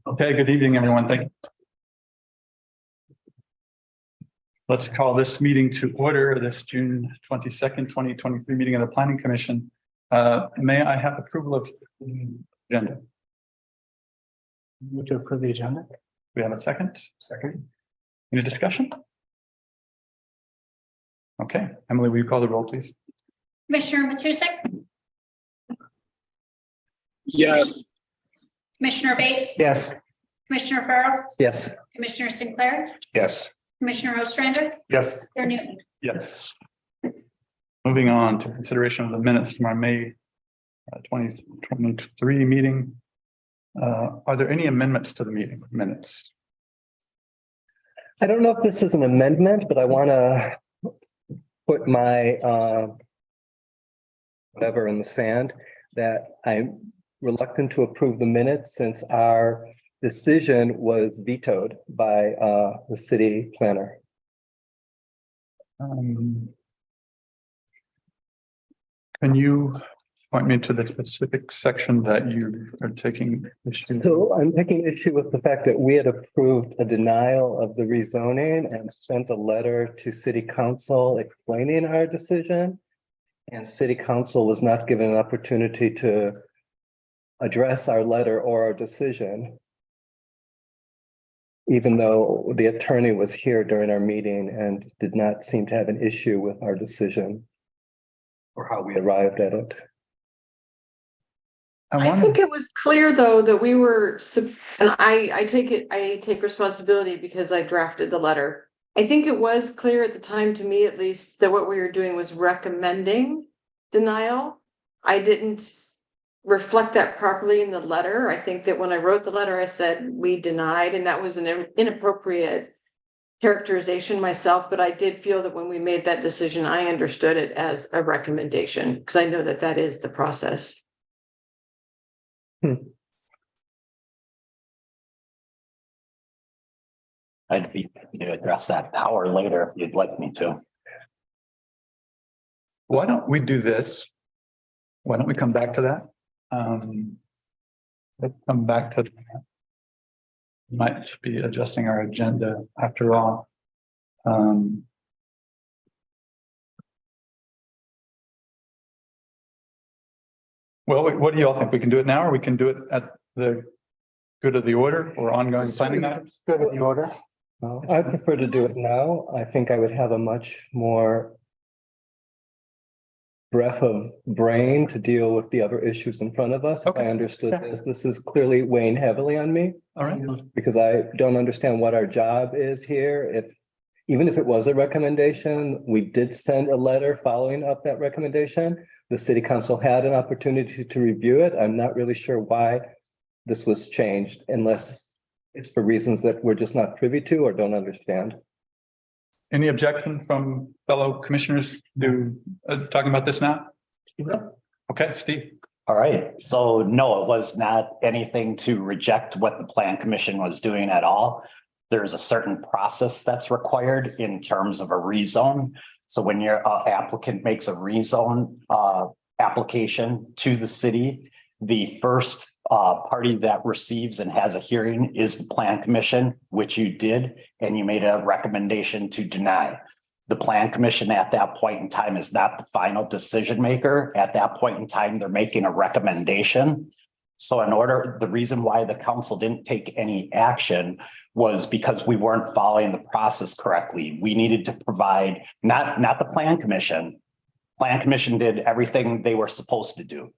Okay, good evening, everyone. Thank you. Let's call this meeting to order, this June 22nd, 2023 meeting of the Planning Commission. May I have approval of the agenda? Move to approve the agenda. We have a second? Second. Any discussion? Okay, Emily, will you call the roll, please? Commissioner Matusek, Yes. Commissioner Bates, Yes. Commissioner Farrell, Yes. Commissioner Sinclair, Yes. Commissioner Ostrander, Yes. Chair Newton. Yes. Moving on to consideration of the minutes from our May 2023 meeting. Are there any amendments to the meeting minutes? I don't know if this is an amendment, but I want to put my whatever in the sand that I'm reluctant to approve the minutes since our decision was vetoed by the city planner. Can you point me to the specific section that you are taking issue? So I'm taking issue with the fact that we had approved a denial of the rezoning and sent a letter to city council explaining our decision. And city council was not given an opportunity to address our letter or our decision. Even though the attorney was here during our meeting and did not seem to have an issue with our decision or how we arrived at it. I think it was clear, though, that we were, and I take responsibility because I drafted the letter. I think it was clear at the time, to me at least, that what we were doing was recommending denial. I didn't reflect that properly in the letter. I think that when I wrote the letter, I said we denied, and that was an inappropriate characterization myself, but I did feel that when we made that decision, I understood it as a recommendation, because I know that that is the process. I'd be happy to address that now or later if you'd like me to. Why don't we do this? Why don't we come back to that? Let's come back to that. Might be adjusting our agenda after all. Well, what do you all think? We can do it now, or we can do it at the good of the order or ongoing planning matters? Good of the order. I prefer to do it now. I think I would have a much more breadth of brain to deal with the other issues in front of us. If Okay. I understood this. This is clearly weighing heavily on me All right. because I don't understand what our job is here. Even if it was a recommendation, we did send a letter following up that recommendation. The city council had an opportunity to review it. I'm not really sure why this was changed unless it's for reasons that we're just not privy to or don't understand. Any objection from fellow commissioners to talking about this now? Okay, Steve. All right, so no, it was not anything to reject what the Plan Commission was doing at all. There's a certain process that's required in terms of a rezone. So when your applicant makes a rezone application to the city, the first party that receives and has a hearing is the Plan Commission, which you did, and you made a recommendation to deny. The Plan Commission at that point in time is not the final decision maker. At that point in time, they're making a recommendation. So the reason why the council didn't take any action was because we weren't following the process correctly. We needed to provide, not the Plan Commission. Plan Commission did everything they were supposed to do.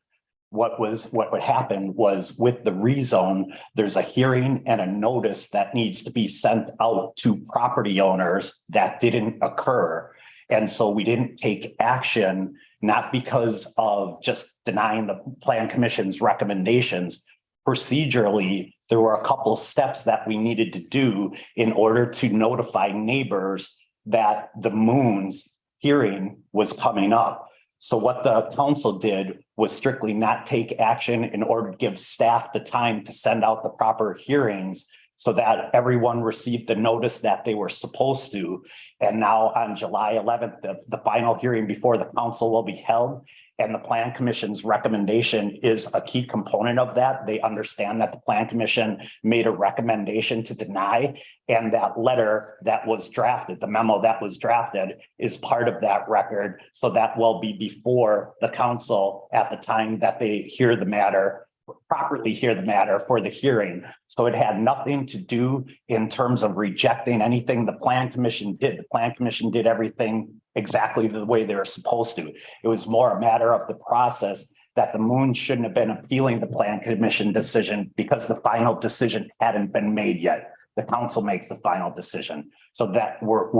What would happen was with the rezone, there's a hearing and a notice that needs to be sent out to property owners that didn't occur. And so we didn't take action, not because of just denying the Plan Commission's recommendations. Procedurally, there were a couple of steps that we needed to do in order to notify neighbors that the Moon's hearing was coming up. So what the council did was strictly not take action in order to give staff the time to send out the proper hearings so that everyone received the notice that they were supposed to. And now on July 11th, the final hearing before the council will be held. And the Plan Commission's recommendation is a key component of that. They understand that the Plan Commission made a recommendation to deny. And that letter that was drafted, the memo that was drafted, is part of that record. So that will be before the council at the time that they hear the matter, properly hear the matter for the hearing. So it had nothing to do in terms of rejecting anything the Plan Commission did. The Plan Commission did everything exactly the way they were supposed to. It was more a matter of the process that the Moon shouldn't have been appealing the Plan Commission decision because the final decision hadn't been made yet. The council makes the final decision. So that we're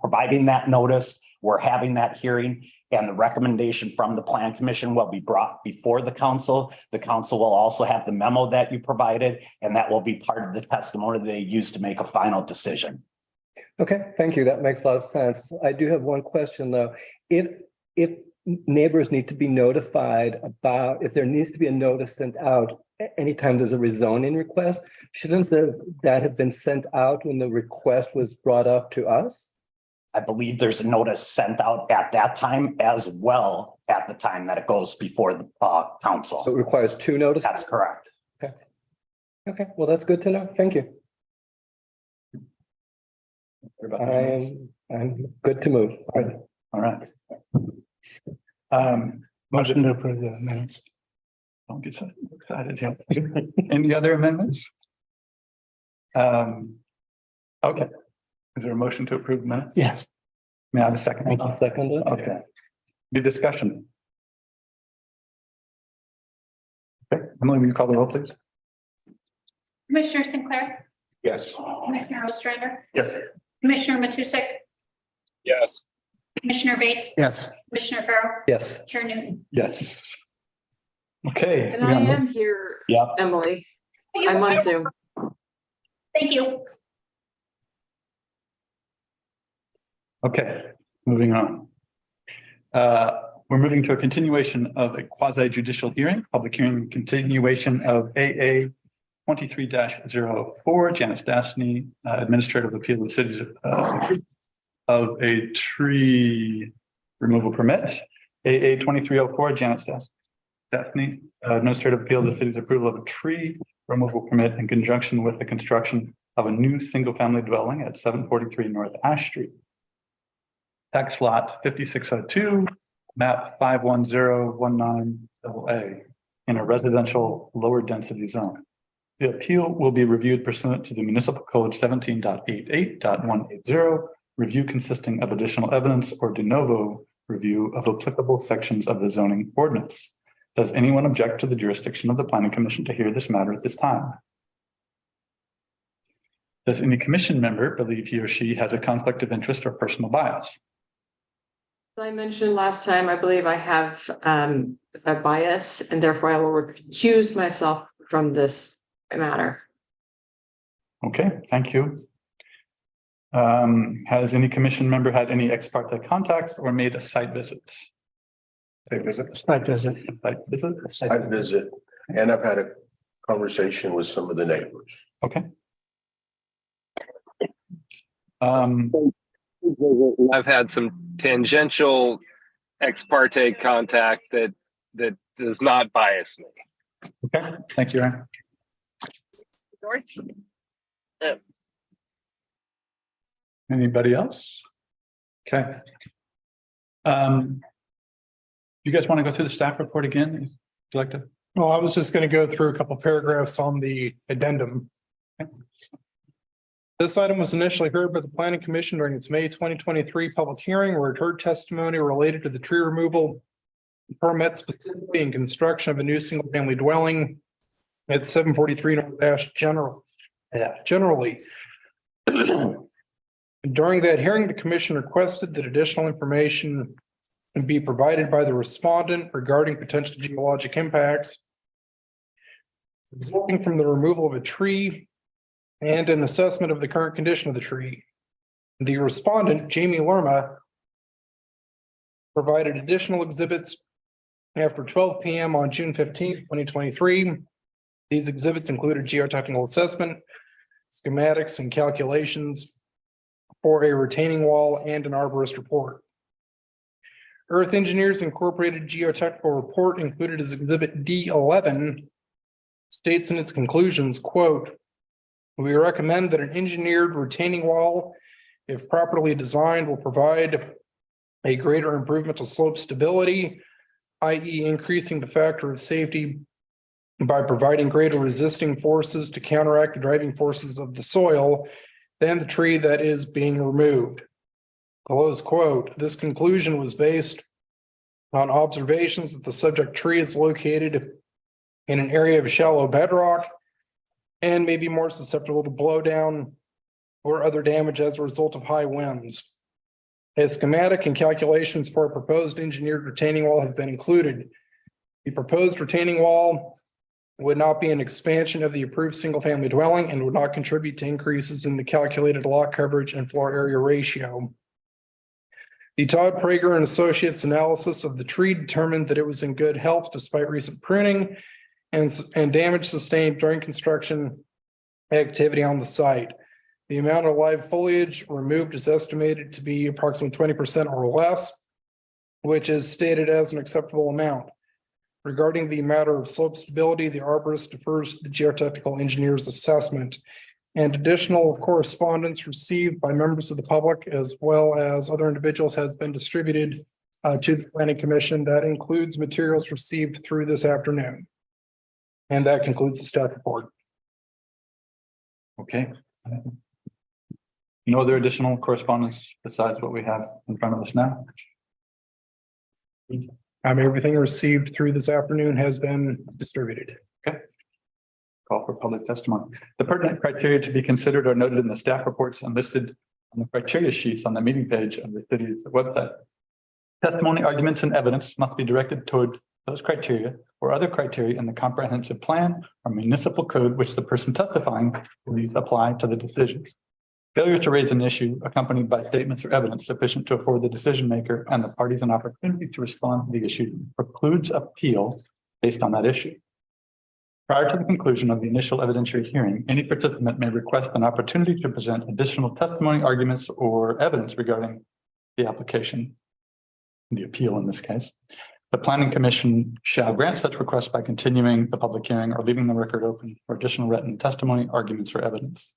providing that notice, we're having that hearing, and the recommendation from the Plan Commission will be brought before the council. The council will also have the memo that you provided, and that will be part of the testimony they use to make a final decision. Okay, thank you. That makes a lot of sense. I do have one question though. If neighbors need to be notified about, if there needs to be a notice sent out anytime there's a rezoning request, shouldn't that have been sent out when the request was brought up to us? I believe there's a notice sent out at that time as well at the time that it goes before the council. So it requires two notices? That's correct. Okay, well, that's good to know. Thank you. I'm good to move. All right. Motion to approve the minutes. Don't get so excited here. Any other amendments? Okay. Is there a motion to approve the minutes? Yes. May I have a second? I'll second it. Okay. Any discussion? Okay, Emily, will you call the roll, please? Commissioner Sinclair, Yes. Commissioner Ostrander, Yes. Commissioner Matusek, Yes. Commissioner Bates, Yes. Commissioner Farrell, Yes. Chair Newton. Yes. Okay. And I am here, Yep. Emily. I'm on Zoom. Thank you. Okay, moving on. We're moving to a continuation of a quasi judicial hearing, public hearing continuation of AA 23-04, Janice Dasney, Administrative Appeal of the Cities of a tree removal permit. AA 2304, Janice Dasney, Administrative Appeal of the City's approval of a tree removal permit in conjunction with the construction of a new single-family dwelling at 743 North Ash Street. Tax lot 5602, map 51019 AA in a residential lower density zone. The appeal will be reviewed pursuant to the municipal code 17.88.180, review consisting of additional evidence or de novo review of applicable sections of the zoning ordinance. Does anyone object to the jurisdiction of the Planning Commission to hear this matter at this time? Does any commission member believe he or she has a conflict of interest or personal bias? As I mentioned last time, I believe I have a bias and therefore I will recuse myself from this matter. Okay, thank you. Has any commission member had any ex parte contacts or made a site visit? Site visit. Site visit. Site visit? I visit, and I've had a conversation with some of the neighbors. Okay. I've had some tangential ex parte contact that does not bias me. Okay, thank you, Aaron. Anybody else? Okay. You guys want to go through the staff report again? Would you like to? Well, I was just going to go through a couple paragraphs on the addendum. This item was initially heard by the Planning Commission during its May 2023 public hearing where it heard testimony related to the tree removal permit specifically in construction of a new single family dwelling at 743 North Ash generally. During that hearing, the commission requested that additional information be provided by the respondent regarding potential geologic impacts resulting from the removal of a tree and an assessment of the current condition of the tree. The respondent, Jamie Lerma, provided additional exhibits after 12 p.m. on June 15, 2023. These exhibits included geotechnical assessment, schematics, and calculations for a retaining wall and an arborist report. Earth Engineers Incorporated geotechnical report included as Exhibit D11 states in its conclusions, quote, "We recommend that an engineered retaining wall, if properly designed, will provide a greater improvement to slope stability, i.e. increasing the factor of safety by providing greater resisting forces to counteract the driving forces of the soil than the tree that is being removed." Close quote. This conclusion was based on observations that the subject tree is located in an area of shallow bedrock and may be more susceptible to blowdown or other damage as a result of high winds. A schematic and calculations for a proposed engineered retaining wall have been included. The proposed retaining wall would not be an expansion of the approved single-family dwelling and would not contribute to increases in the calculated lot coverage and floor area ratio. The Todd Prager and Associates analysis of the tree determined that it was in good health despite recent pruning and damage sustained during construction activity on the site. The amount of live foliage removed is estimated to be approximately 20% or less, which is stated as an acceptable amount. Regarding the matter of slope stability, the arborist defers to the geotechnical engineer's assessment. And additional correspondence received by members of the public as well as other individuals has been distributed to the Planning Commission. That includes materials received through this afternoon. And that concludes the staff report. Okay. No other additional correspondence besides what we have in front of us now? Everything received through this afternoon has been distributed. Call for public testimony. The pertinent criteria to be considered are noted in the staff reports and listed on the criteria sheets on the meeting page of the city's website. Testimony, arguments, and evidence must be directed toward those criteria or other criteria in the comprehensive plan or municipal code which the person testifying believes apply to the decisions. Failure to raise an issue accompanied by statements or evidence sufficient to afford the decision maker and the parties an opportunity to respond to the issue precludes appeal based on that issue. Prior to the conclusion of the initial evidentiary hearing, any participant may request an opportunity to present additional testimony, arguments, or evidence regarding the application, the appeal in this case. The Planning Commission shall grant such requests by continuing the public hearing or leaving the record open for additional written testimony, arguments, or evidence.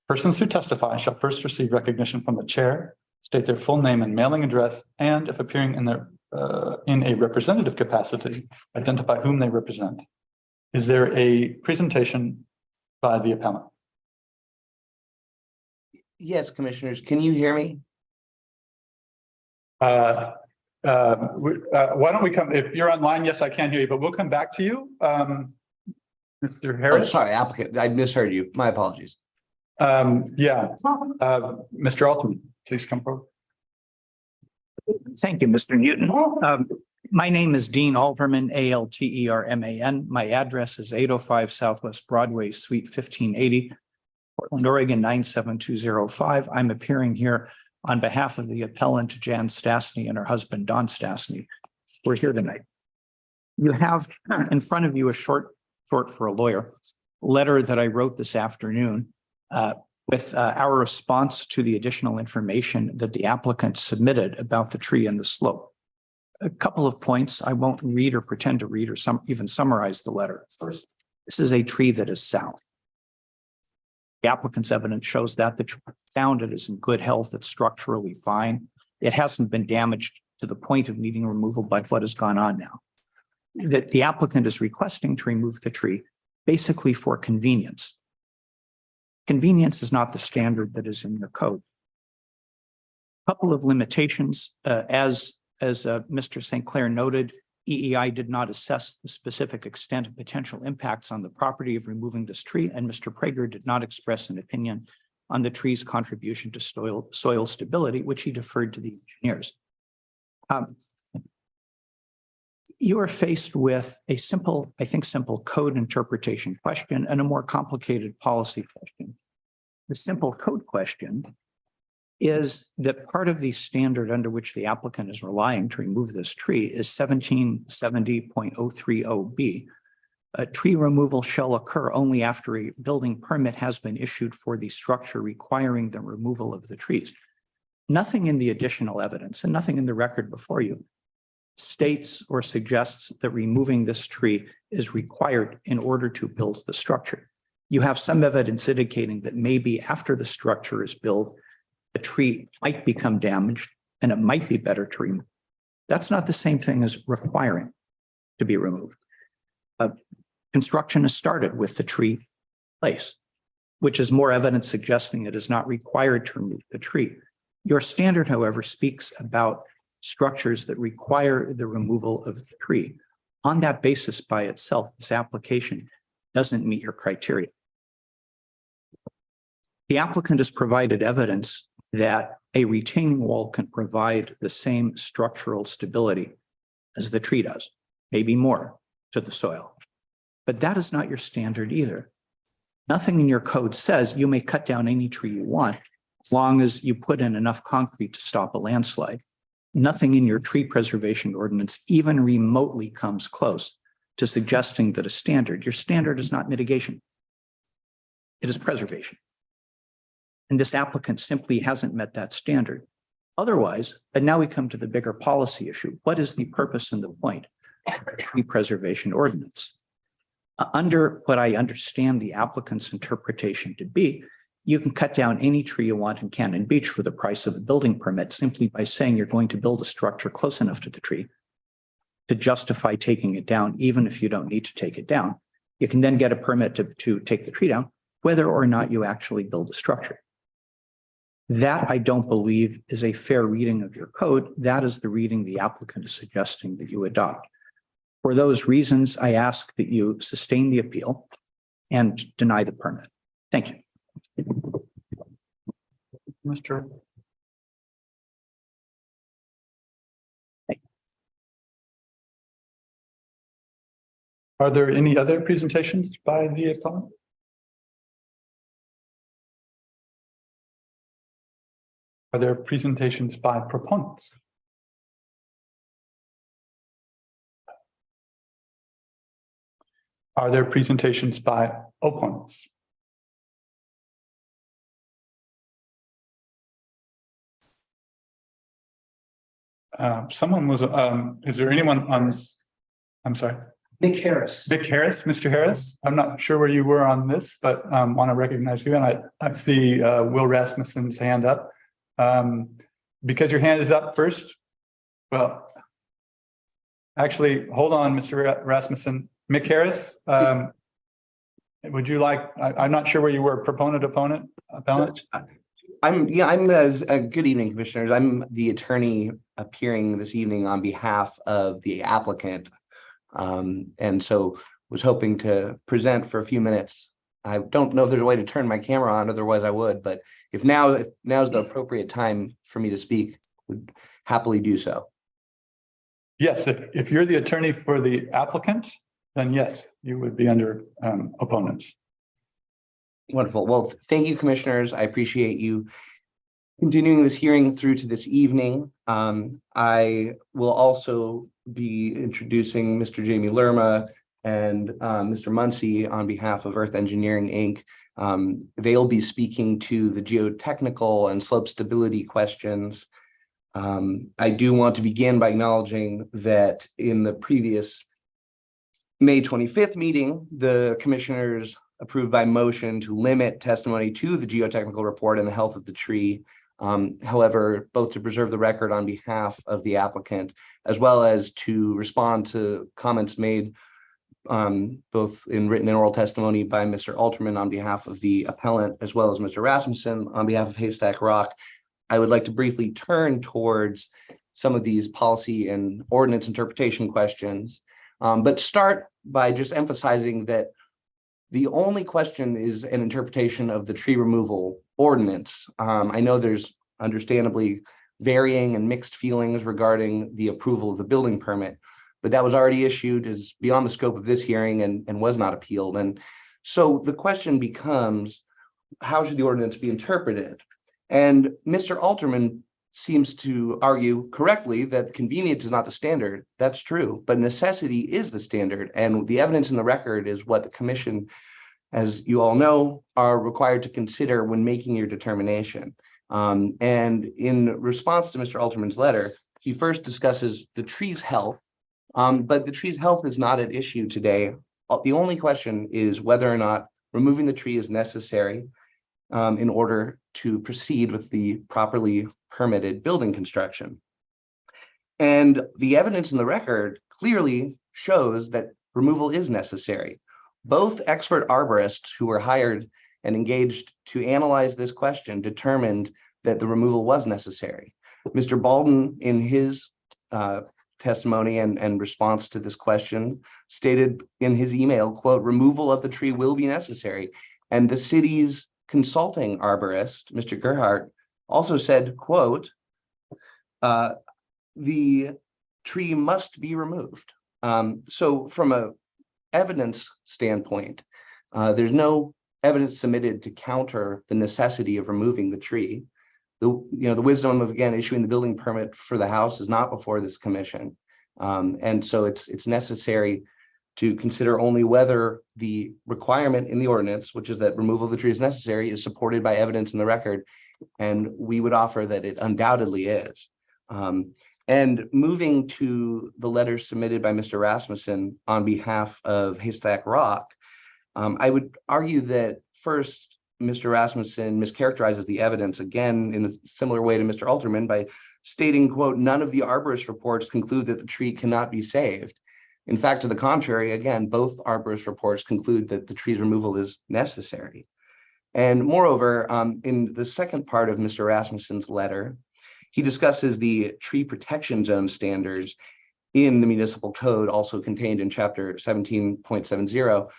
Persons who testify shall first receive recognition from the chair, state their full name and mailing address, and if appearing in a representative capacity, identify whom they represent. Is there a presentation by the appellant? Yes, commissioners, can you hear me? Why don't we come, if you're online, yes, I can hear you, but we'll come back to you. Mr. Oh, Harris. sorry, applicant, I misheard you. My apologies. Mr. Altman, please come forward. Thank you, Mr. Newton. My name is Dean Alterman, Alterman. My address is 805 Southwest Broadway, Suite 1580, Portland, Oregon 97205. I'm appearing here on behalf of the appellant Jan Stastny and her husband Don Stastny. We're here tonight. You have in front of you a short for a lawyer letter that I wrote this afternoon with our response to the additional information that the applicant submitted about the tree and the slope. A couple of points. I won't read or pretend to read or even summarize the letter. First, this is a tree that is sound. The applicant's evidence shows that the tree is sound, it is in good health, it's structurally fine. It hasn't been damaged to the point of needing removal by what has gone on now. That the applicant is requesting to remove the tree basically for convenience. Convenience is not the standard that is in the code. A couple of limitations, as Mr. St. Clair noted, EEI did not assess the specific extent of potential impacts on the property of removing this tree, and Mr. Prager did not express an opinion on the tree's contribution to soil stability, which he deferred to the engineers. You are faced with a simple code interpretation question and a more complicated policy question. The simple code question is that part of the standard under which the applicant is relying to remove this tree is 1770.030B. A tree removal shall occur only after a building permit has been issued for the structure requiring the removal of the trees. Nothing in the additional evidence and nothing in the record before you states or suggests that removing this tree is required in order to build the structure. You have some evidence indicating that maybe after the structure is built, the tree might become damaged and it might be better to remove. That's not the same thing as requiring to be removed. Construction has started with the tree place, which is more evidence suggesting it is not required to remove the tree. Your standard, however, speaks about structures that require the removal of the tree. On that basis by itself, this application doesn't meet your criteria. The applicant has provided evidence that a retaining wall can provide the same structural stability as the tree does, maybe more to the soil. But that is not your standard either. Nothing in your code says you may cut down any tree you want as long as you put in enough concrete to stop a landslide. Nothing in your tree preservation ordinance even remotely comes close to suggesting that your standard is not mitigation. It is preservation. And this applicant simply hasn't met that standard. Otherwise, and now we come to the bigger policy issue. What is the purpose and the point of a tree preservation ordinance? Under what I understand the applicant's interpretation to be, you can cut down any tree you want in Cannon Beach for the price of a building permit simply by saying you're going to build a structure close enough to the tree to justify taking it down, even if you don't need to take it down. You can then get a permit to take the tree down, whether or not you actually build a structure. That, I don't believe, is a fair reading of your code. That is the reading the applicant is suggesting that you adopt. For those reasons, I ask that you sustain the appeal and deny the permit. Thank you. Mr. Are there any other presentations by the appellant? Are there presentations by proponents? Are there presentations by opponents? Someone was, is there anyone on, I'm sorry. Vic Harris. Vic Harris, Mr. Harris. I'm not sure where you were on this, but want to recognize you. And I see Will Rasmussen's hand up. Because your hand is up first. Well, actually, hold on, Mr. Rasmussen. Mick Harris, would you like, I'm not sure where you were, proponent, opponent, appellant? Good evening, commissioners. I'm the attorney appearing this evening on behalf of the applicant. And so was hoping to present for a few minutes. I don't know if there's a way to turn my camera on, otherwise I would, but if now is the appropriate time for me to speak, would happily do so. Yes, if you're the attorney for the applicant, then yes, you would be under opponents. Wonderful. Well, thank you, commissioners. I appreciate you continuing this hearing through to this evening. I will also be introducing Mr. Jamie Lerma and Mr. Muncie on behalf of Earth Engineering, Inc. They'll be speaking to the geotechnical and slope stability questions. I do want to begin by acknowledging that in the previous May 25th meeting, the commissioners approved by motion to limit testimony to the geotechnical report and the health of the tree. However, both to preserve the record on behalf of the applicant, as well as to respond to comments made both in written and oral testimony by Mr. Alterman on behalf of the appellant, as well as Mr. Rasmussen on behalf of Haystack Rock, I would like to briefly turn towards some of these policy and ordinance interpretation questions, but start by just emphasizing that the only question is an interpretation of the tree removal ordinance. I know there's understandably varying and mixed feelings regarding the approval of the building permit, but that was already issued, is beyond the scope of this hearing and was not appealed. And so the question becomes, how should the ordinance be interpreted? And Mr. Alterman seems to argue correctly that convenience is not the standard. That's true, but necessity is the standard. And the evidence in the record is what the commission, as you all know, are required to consider when making your determination. And in response to Mr. Alterman's letter, he first discusses the tree's health But the tree's health is not at issue today. The only question is whether or not removing the tree is necessary in order to proceed with the properly permitted building construction. And the evidence in the record clearly shows that removal is necessary. Both expert arborists who were hired and engaged to analyze this question determined that the removal was necessary. Mr. Baldwin, in his testimony and response to this question, stated in his email, quote, "Removal of the tree will be necessary." And the city's consulting arborist, Mr. Gerhardt, also said, quote, "The tree must be removed." So from a evidence standpoint, there's no evidence submitted to counter the necessity of removing the tree. The wisdom of, again, issuing the building permit for the house is not before this commission. And so it's necessary to consider only whether the requirement in the ordinance, which is that removal of the tree is necessary, is supported by evidence in the record. And we would offer that it undoubtedly is. And moving to the letter submitted by Mr. Rasmussen on behalf of Haystack Rock, I would argue that first, Mr. Rasmussen mischaracterizes the evidence again in a similar way to Mr. Alterman by stating, quote, "None of the arborist reports conclude that the tree cannot be saved." In fact, to the contrary, again, both arborist reports conclude that the tree's removal is necessary. And moreover, in the second part of Mr. Rasmussen's letter, he discusses the tree protection zone standards in the municipal code, also contained in chapter 17.70.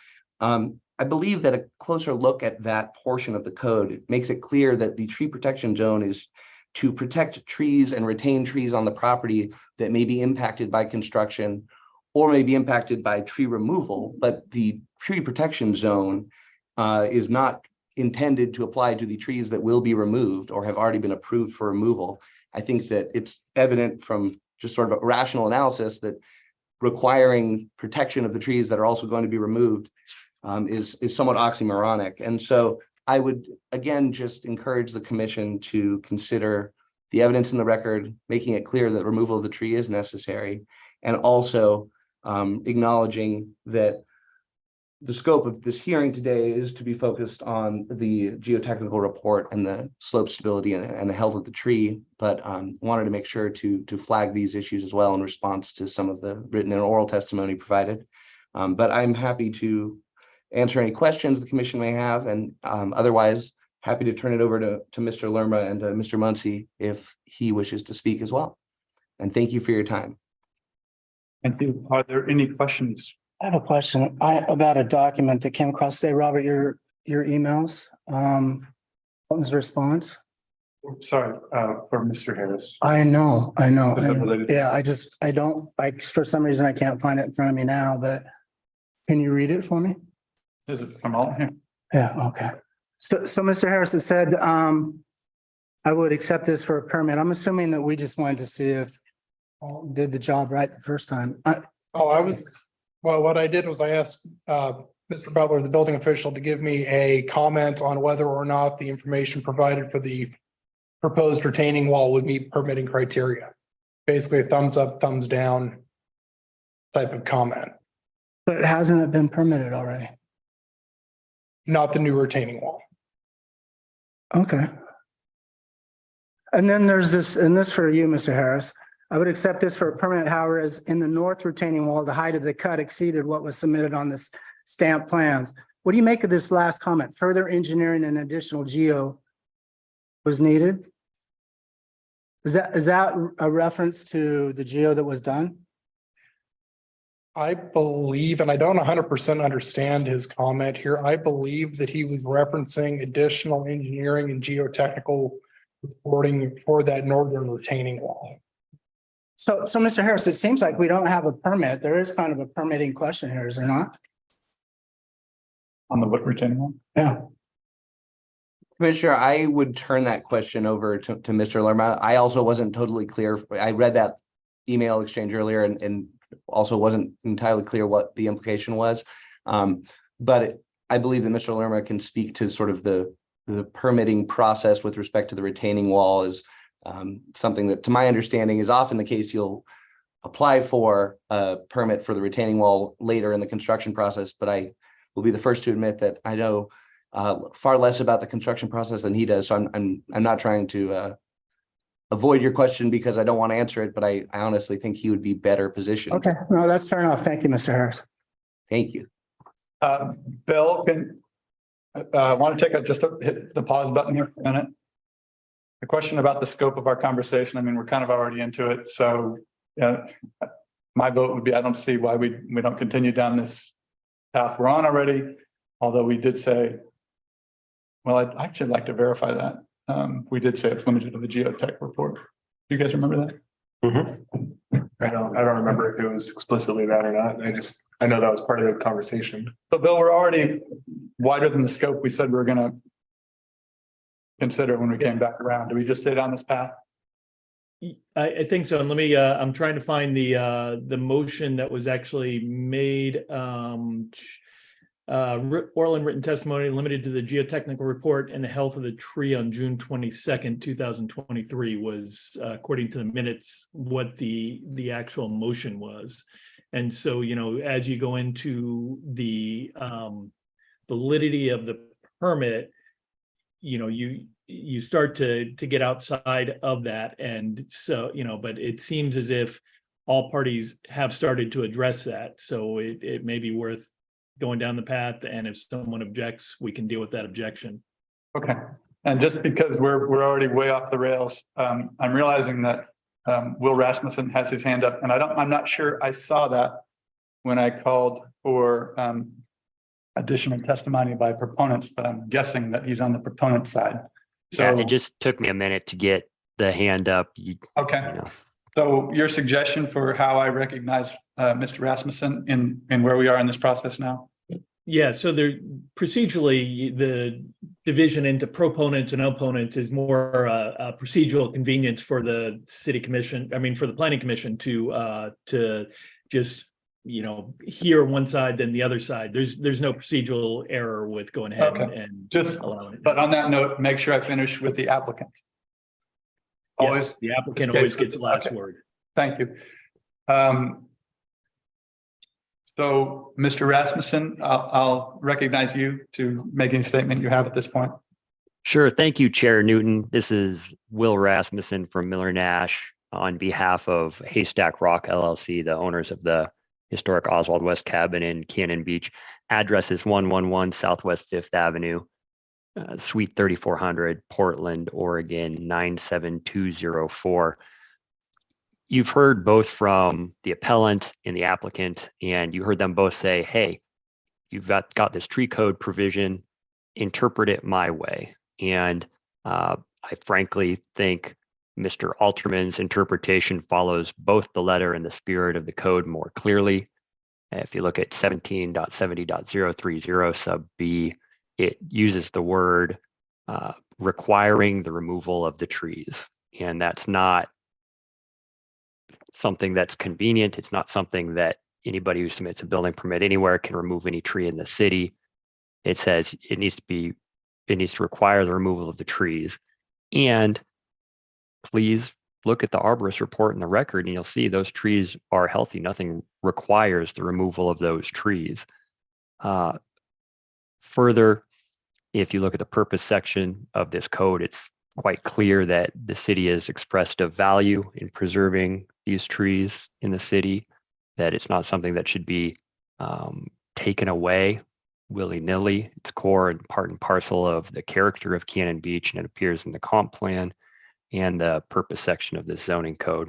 I believe that a closer look at that portion of the code makes it clear that the tree protection zone is to protect trees and retain trees on the property that may be impacted by construction or may be impacted by tree removal, but the tree protection zone is not intended to apply to the trees that will be removed or have already been approved for removal. I think that it's evident from just sort of a rational analysis that requiring protection of the trees that are also going to be removed is somewhat oxymoronic. And so I would, again, just encourage the commission to consider the evidence in the record, making it clear that removal of the tree is necessary, and also acknowledging that the scope of this hearing today is to be focused on the geotechnical report and the slope stability and the health of the tree, but wanted to make sure to flag these issues as well in response to some of the written and oral testimony provided. But I'm happy to answer any questions the commission may have, and otherwise happy to turn it over to Mr. Lerma and Mr. Muncy if he wishes to speak as well. And thank you for your time. Thank you. Are there any questions? I have a question about a document that came across today. Robert, your emails. What was the response? Sorry, for Mr. Harris. I know. Is that related? Yeah, I don't, for some reason, I can't find it in front of me now, but can you read it for me? Is it from all here? Yeah, okay. So Mr. Harris has said, I would accept this for a permit. I'm assuming that we just wanted to see if did the job right the first time. Well, what I did was I asked Mr. Butler, the building official, to give me a comment on whether or not the information provided for the proposed retaining wall would meet permitting criteria. Basically a thumbs up, thumbs down type of comment. But hasn't it been permitted already? Not the new retaining wall. Okay. And then there's this, and this for you, Mr. Harris. I would accept this for a permit, however, as in the north retaining wall, the height of the cut exceeded what was submitted on the stamp plans. What do you make of this last comment? Further engineering and additional geo was needed? Is that a reference to the geo that was done? I believe, and I don't 100% understand his comment here, I believe that he was referencing additional engineering and geotechnical reporting for that northern retaining wall. So Mr. Harris, it seems like we don't have a permit. There is kind of a permitting question here, is there not? On the what retaining wall? Yeah. Commissioner, I would turn that question over to Mr. Lerma. I also wasn't totally clear. I read that email exchange earlier and also wasn't entirely clear what the implication was. But I believe that Mr. Lerma can speak to sort of the permitting process with respect to the retaining wall is something that, to my understanding, is often the case. You'll apply for a permit for the retaining wall later in the construction process, but I will be the first to admit that I know far less about the construction process than he does. So I'm not trying to avoid your question because I don't want to answer it, but I honestly think he would be better positioned. Okay, no, that's fair enough. Thank you, Mr. Harris. Thank you. Bill, want to hit the pause button here for a minute? The question about the scope of our conversation, I mean, we're kind of already into it, so my vote would be, I don't see why we don't continue down this path we're on already, although we did say, well, I'd actually like to verify that. We did say it's limited to the geotech report. Do you guys remember that? I don't remember if it was explicitly that or not. I know that was part of the conversation. So Bill, we're already wider than the scope we said we were gonna consider when we came back around. Do we just stay down this path? I think so. And let me, I'm trying to find the motion that was actually made. Oral and written testimony limited to the geotechnical report and the health of the tree on June 22nd, 2023 was, according to the minutes, what the actual motion was. And so, as you go into the validity of the permit, you start to get outside of that. And so, but it seems as if all parties have started to address that. So it may be worth going down the path, and if someone objects, we can deal with that objection. Okay, and just because we're already way off the rails, I'm realizing that Will Rasmussen has his hand up, and I'm not sure I saw that when I called for additional testimony by proponents, but I'm guessing that he's on the proponent side. So yeah, it just took me a minute to get the hand up. Okay. So your suggestion for how I recognize Mr. Rasmussen in where we are in this process now? Yeah, so there procedurally, the division into proponents and opponents is more a procedural convenience for the city commission, for the planning commission to just, hear one side then the other side. There's no procedural error with going ahead and just allowing it. But on that note, make sure I finish with the applicant. Yes, the applicant always gets the last word. Thank you. So, Mr. Rasmussen, I'll recognize you to make any statement you have at this point. Sure. Thank you, Chair Newton. This is Will Rasmussen from Miller Nash on behalf of Haystack Rock LLC, the owners of the historic Oswald West cabin in Cannon Beach. Address is 111 Southwest 5th Avenue. Suite 3400, Portland, Oregon, 97204. You've heard both from the appellant and the applicant, and you heard them both say, hey, you've got this tree code provision, interpret it my way. And I frankly think Mr. Alterman's interpretation follows both the letter and the spirit of the code more clearly. If you look at 17.70.030 sub B, it uses the word requiring the removal of the trees. And that's not something that's convenient. It's not something that anybody who submits a building permit anywhere can remove any tree in the city. It says it needs to require the removal of the trees. And please look at the arborist report in the record and you'll see those trees are healthy. Nothing requires the removal of those trees. Further, if you look at the purpose section of this code, it's quite clear that the city has expressed a value in preserving these trees in the city, that it's not something that should be taken away willy-nilly. It's core and part and parcel of the character of Cannon Beach, and it appears in the comp plan and the purpose section of this zoning code.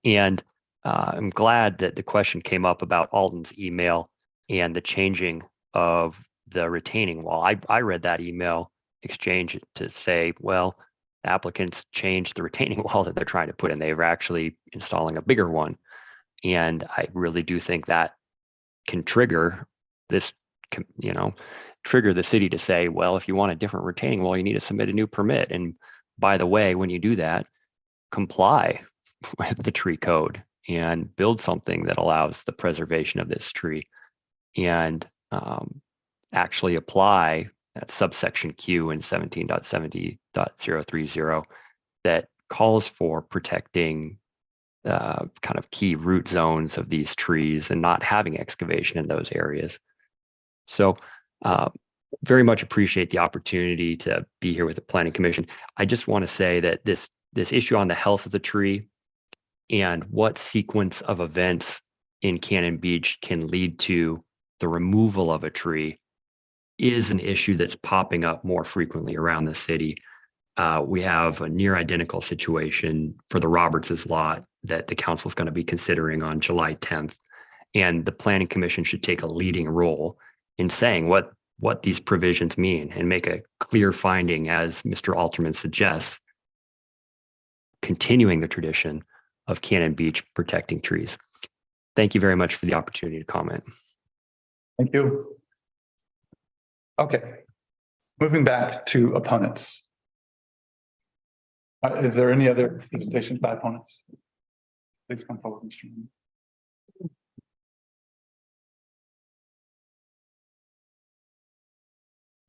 And I'm glad that the question came up about Alden's email and the changing of the retaining wall. I read that email exchange to say, well, the applicants changed the retaining wall that they're trying to put in. They were actually installing a bigger one. And I really do think that can trigger this, trigger the city to say, well, if you want a different retaining wall, you need to submit a new permit. And by the way, when you do that, comply with the tree code and build something that allows the preservation of this tree, and actually apply that subsection Q in 17.70.030 that calls for protecting kind of key root zones of these trees and not having excavation in those areas. So very much appreciate the opportunity to be here with the Planning Commission. I just want to say that this issue on the health of the tree and what sequence of events in Cannon Beach can lead to the removal of a tree is an issue that's popping up more frequently around the city. We have a near identical situation for the Roberts's lot that the council is going to be considering on July 10th. And the Planning Commission should take a leading role in saying what these provisions mean and make a clear finding, as Mr. Alterman suggests, continuing the tradition of Cannon Beach protecting trees. Thank you very much for the opportunity to comment. Thank you. Okay, moving back to opponents. Is there any other presentations by opponents? Please come forward, Mr. Moon.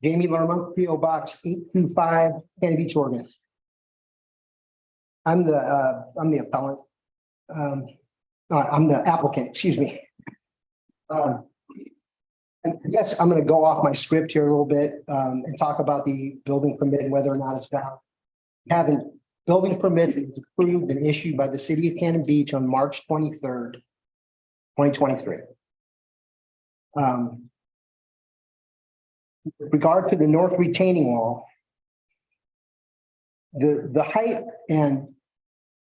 Jamie Lerma, P.O. Box 825, Cannon Beach, Oregon. I'm the appellant. I'm the applicant, excuse me. And I guess I'm going to go off my script here a little bit and talk about the building permit and whether or not it's valid. Having building permits approved and issued by the city of Cannon Beach on March 23rd, 2023. With regard to the north retaining wall, the height and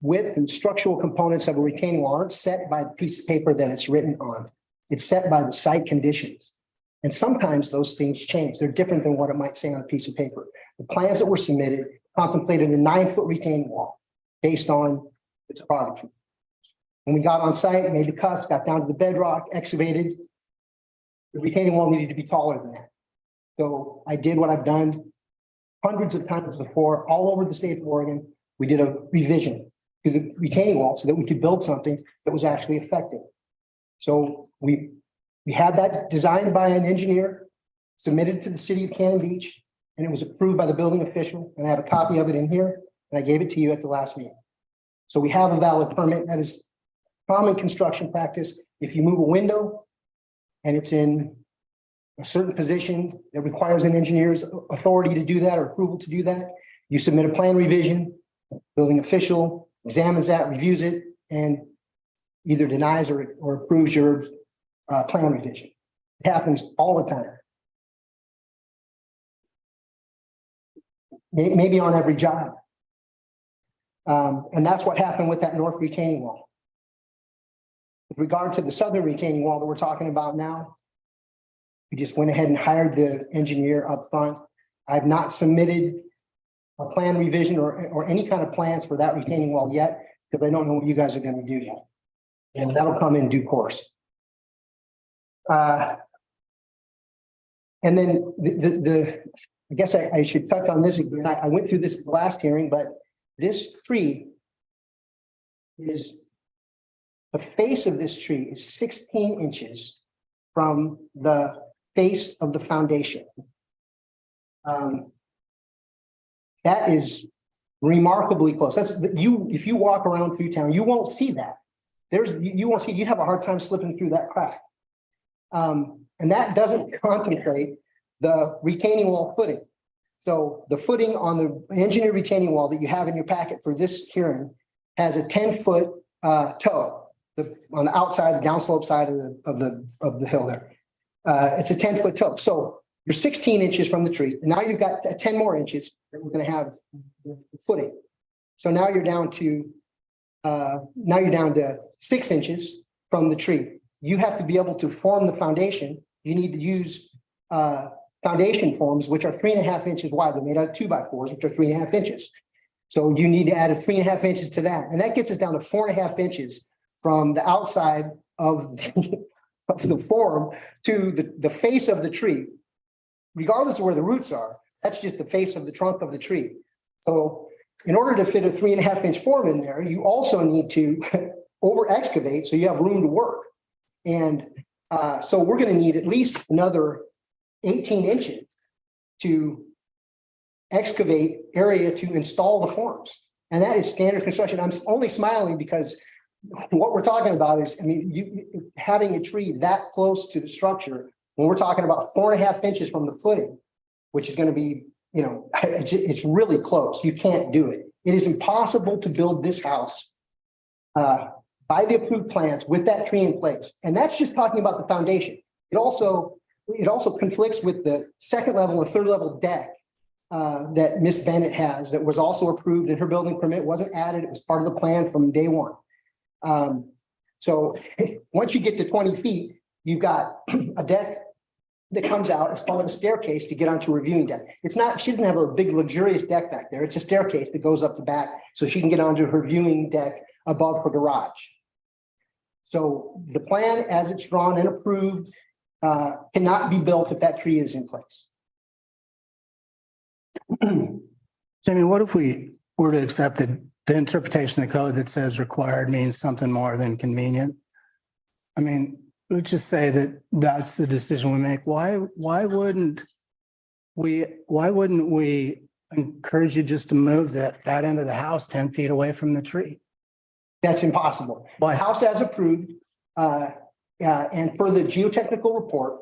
width and structural components of a retaining wall aren't set by the piece of paper that it's written on. It's set by the site conditions. And sometimes those things change. They're different than what it might say on a piece of paper. The plans that were submitted contemplated a 9-foot retaining wall based on the topography. When we got on site, made the cuts, got down to the bedrock, excavated, the retaining wall needed to be taller than that. So I did what I've done hundreds of times before, all over the state of Oregon. We did a revision to the retaining wall so that we could build something that was actually effective. So we had that designed by an engineer, submitted to the city of Cannon Beach, and it was approved by the building official. And I have a copy of it in here, and I gave it to you at the last meeting. So we have a valid permit. That is common construction practice. If you move a window and it's in a certain position that requires an engineer's authority to do that or approval to do that, you submit a plan revision, building official examines that, reviews it, and either denies or approves your plan revision. It happens all the time. Maybe on every job. And that's what happened with that north retaining wall. With regard to the southern retaining wall that we're talking about now, we just went ahead and hired the engineer up front. I've not submitted a plan revision or any kind of plans for that retaining wall yet, because I don't know what you guys are going to do yet. And that'll come in due course. And then I guess I should touch on this again. I went through this last hearing, but this tree is, the face of this tree is 16 inches from the face of the foundation. That is remarkably close. That's if you walk around through town, you won't see that. You won't see, you'd have a hard time slipping through that crack. And that doesn't contemplate the retaining wall footing. So the footing on the engineered retaining wall that you have in your packet for this hearing has a 10-foot toe on the outside, the downslope side of the hill there. It's a 10-foot toe. So you're 16 inches from the tree. And now you've got 10 more inches that we're going to have footing. So now you're down to 6 inches from the tree. You have to be able to form the foundation. You need to use foundation forms, which are 3.5 inches wide. They're made out of 2x4s, which are 3.5 inches. So you need to add 3.5 inches to that. And that gets us down to 4.5 inches from the outside of the form to the face of the tree. Regardless of where the roots are, that's just the face of the trunk of the tree. So in order to fit a 3.5 inch form in there, you also need to over excavate so you have room to work. And so we're going to need at least another 18 inches to excavate area to install the forms. And that is standard construction. I'm only smiling because what we're talking about is, I mean, you having a tree that close to the structure, when we're talking about 4.5 inches from the footing, which is going to be, you know, it's really close. You can't do it. It is impossible to build this house by the approved plans with that tree in place. And that's just talking about the foundation. It also conflicts with the second level and third level deck that Miss Bennett has that was also approved in her building permit, wasn't added. It was part of the plan from day one. So once you get to 20 feet, you've got a deck that comes out as part of a staircase to get onto a reviewing deck. It's not, she doesn't have a big luxurious deck back there. It's a staircase that goes up the back so she can get onto her viewing deck above her garage. So the plan as it's drawn and approved cannot be built if that tree is in place. Jamie, what if we were to accept the interpretation of the code that says required means something more than convenient? I mean, let's just say that that's the decision we make. Why wouldn't we encourage you just to move that end of the house 10 feet away from the tree? That's impossible. Why? House as approved, and per the geotechnical report,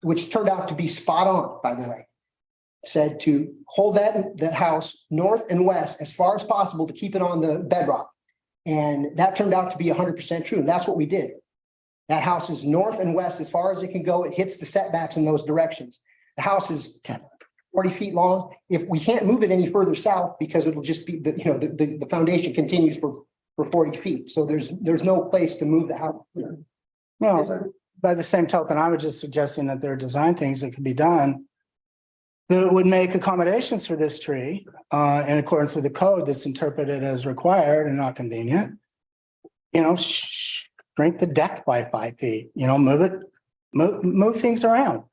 which turned out to be spot on, by the way, said to hold the house north and west as far as possible to keep it on the bedrock. And that turned out to be 100% true. And that's what we did. That house is north and west as far as it can go. It hits the setbacks in those directions. The house is 40 feet long. If we can't move it any further south, because it'll just be the foundation continues for 40 feet. So there's no place to move the house. No, by the same token, I was just suggesting that there are design things that could be done that would make accommodations for this tree in accordance with the code that's interpreted as required and not convenient. You know, shrink the deck by 5 feet, you know, move things around.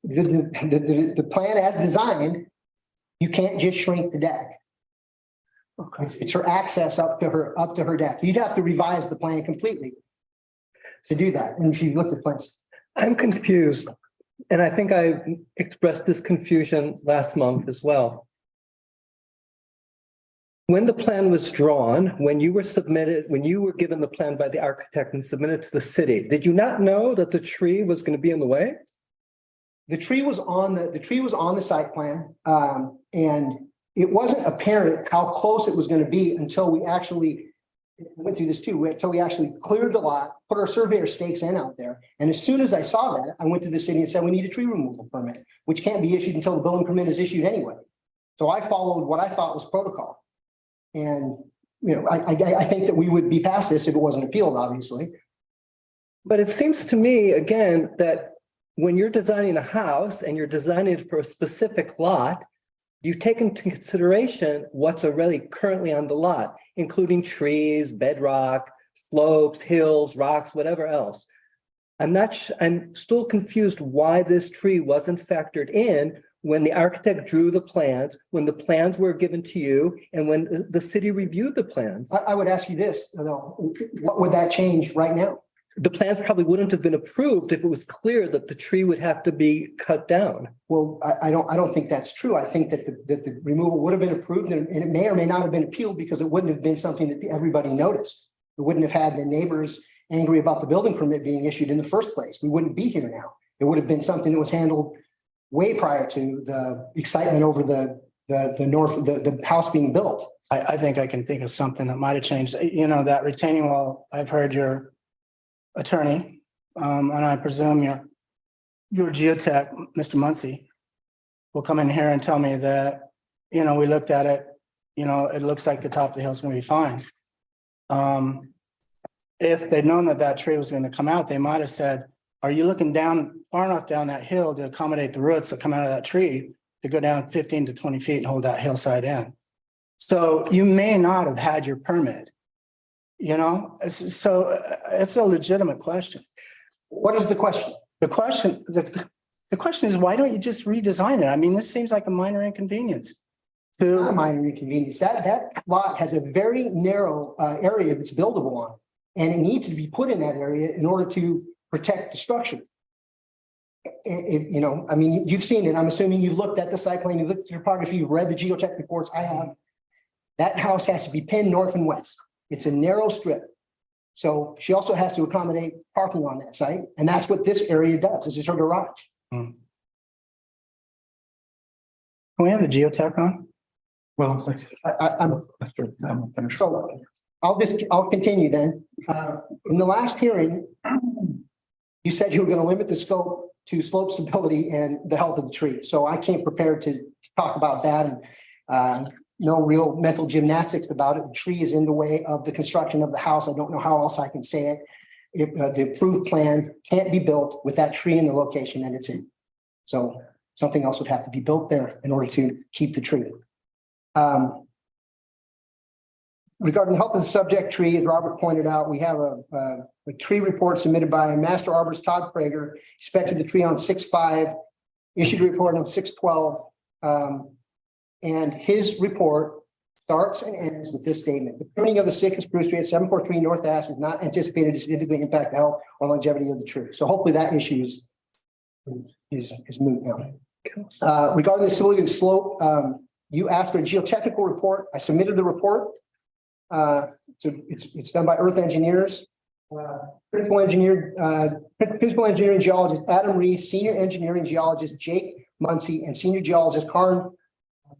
The plan as designed, you can't just shrink the deck. Okay. It's her access up to her deck. You'd have to revise the plan completely to do that. And if you looked at plans. I'm confused. And I think I expressed this confusion last month as well. When the plan was drawn, when you were given the plan by the architect and submitted to the city, did you not know that the tree was going to be in the way? The tree was on the site plan, and it wasn't apparent how close it was going to be until we actually went through this too, until we actually cleared the lot, put our surveyor stakes in out there. And as soon as I saw that, I went to the city and said, we need a tree removal permit, which can't be issued until the building permit is issued anyway. So I followed what I thought was protocol. And, you know, I think that we would be past this if it wasn't appealed, obviously. But it seems to me, again, that when you're designing a house and you're designing it for a specific lot, you take into consideration what's already currently on the lot, including trees, bedrock, slopes, hills, rocks, whatever else. I'm still confused why this tree wasn't factored in when the architect drew the plans, when the plans were given to you, and when the city reviewed the plans. I would ask you this, though, what would that change right now? The plans probably wouldn't have been approved if it was clear that the tree would have to be cut down. Well, I don't think that's true. I think that the removal would have been approved, and it may or may not have been appealed because it wouldn't have been something that everybody noticed. It wouldn't have had the neighbors angry about the building permit being issued in the first place. We wouldn't be here now. It would have been something that was handled way prior to the excitement over the house being built. I think I can think of something that might have changed. You know, that retaining wall, I've heard your attorney, and I presume your geotech, Mr. Muncy, will come in here and tell me that, you know, we looked at it, you know, it looks like the top of the hill is going to be fine. If they'd known that tree was going to come out, they might have said, are you looking down far enough down that hill to accommodate the roots that come out of that tree to go down 15 to 20 feet and hold that hillside in? So you may not have had your permit. You know, so it's a legitimate question. What is the question? The question is, why don't you just redesign it? I mean, this seems like a minor inconvenience. It's not a minor inconvenience. That lot has a very narrow area that's buildable on, and it needs to be put in that area in order to protect the structure. You know, I mean, you've seen it. I'm assuming you've looked at the site plan, you've looked at the topography, you've read the geotech reports. I have. That house has to be pinned north and west. It's a narrow strip. So she also has to accommodate parking on that site, and that's what this area does. This is her garage. Can we have the geotech on? Well, I'm finished. So I'll continue then. In the last hearing, you said you were going to limit the scope to slope stability and the health of the tree. So I came prepared to talk about that, and no real mental gymnastics about it. The tree is in the way of the construction of the house. I don't know how else I can say it. If the approved plan can't be built with that tree in the location that it's in. So something else would have to be built there in order to keep the tree. Regarding the health of the subject tree, as Robert pointed out, we have a tree report submitted by Master Arborist Todd Prager, inspected the tree on 6/5, issued a report on 6/12. And his report starts and ends with this statement: the pruning of the sick spruce tree at 743 North Ash is not anticipated to significantly impact the health or longevity of the tree. So hopefully that issue is moot now. Regarding the Silicon Slope, you asked for a geotechnical report. I submitted the report. It's done by Earth Engineers. Principal engineering geologist Adam Reese, senior engineering geologist Jake Muncie, and senior geologist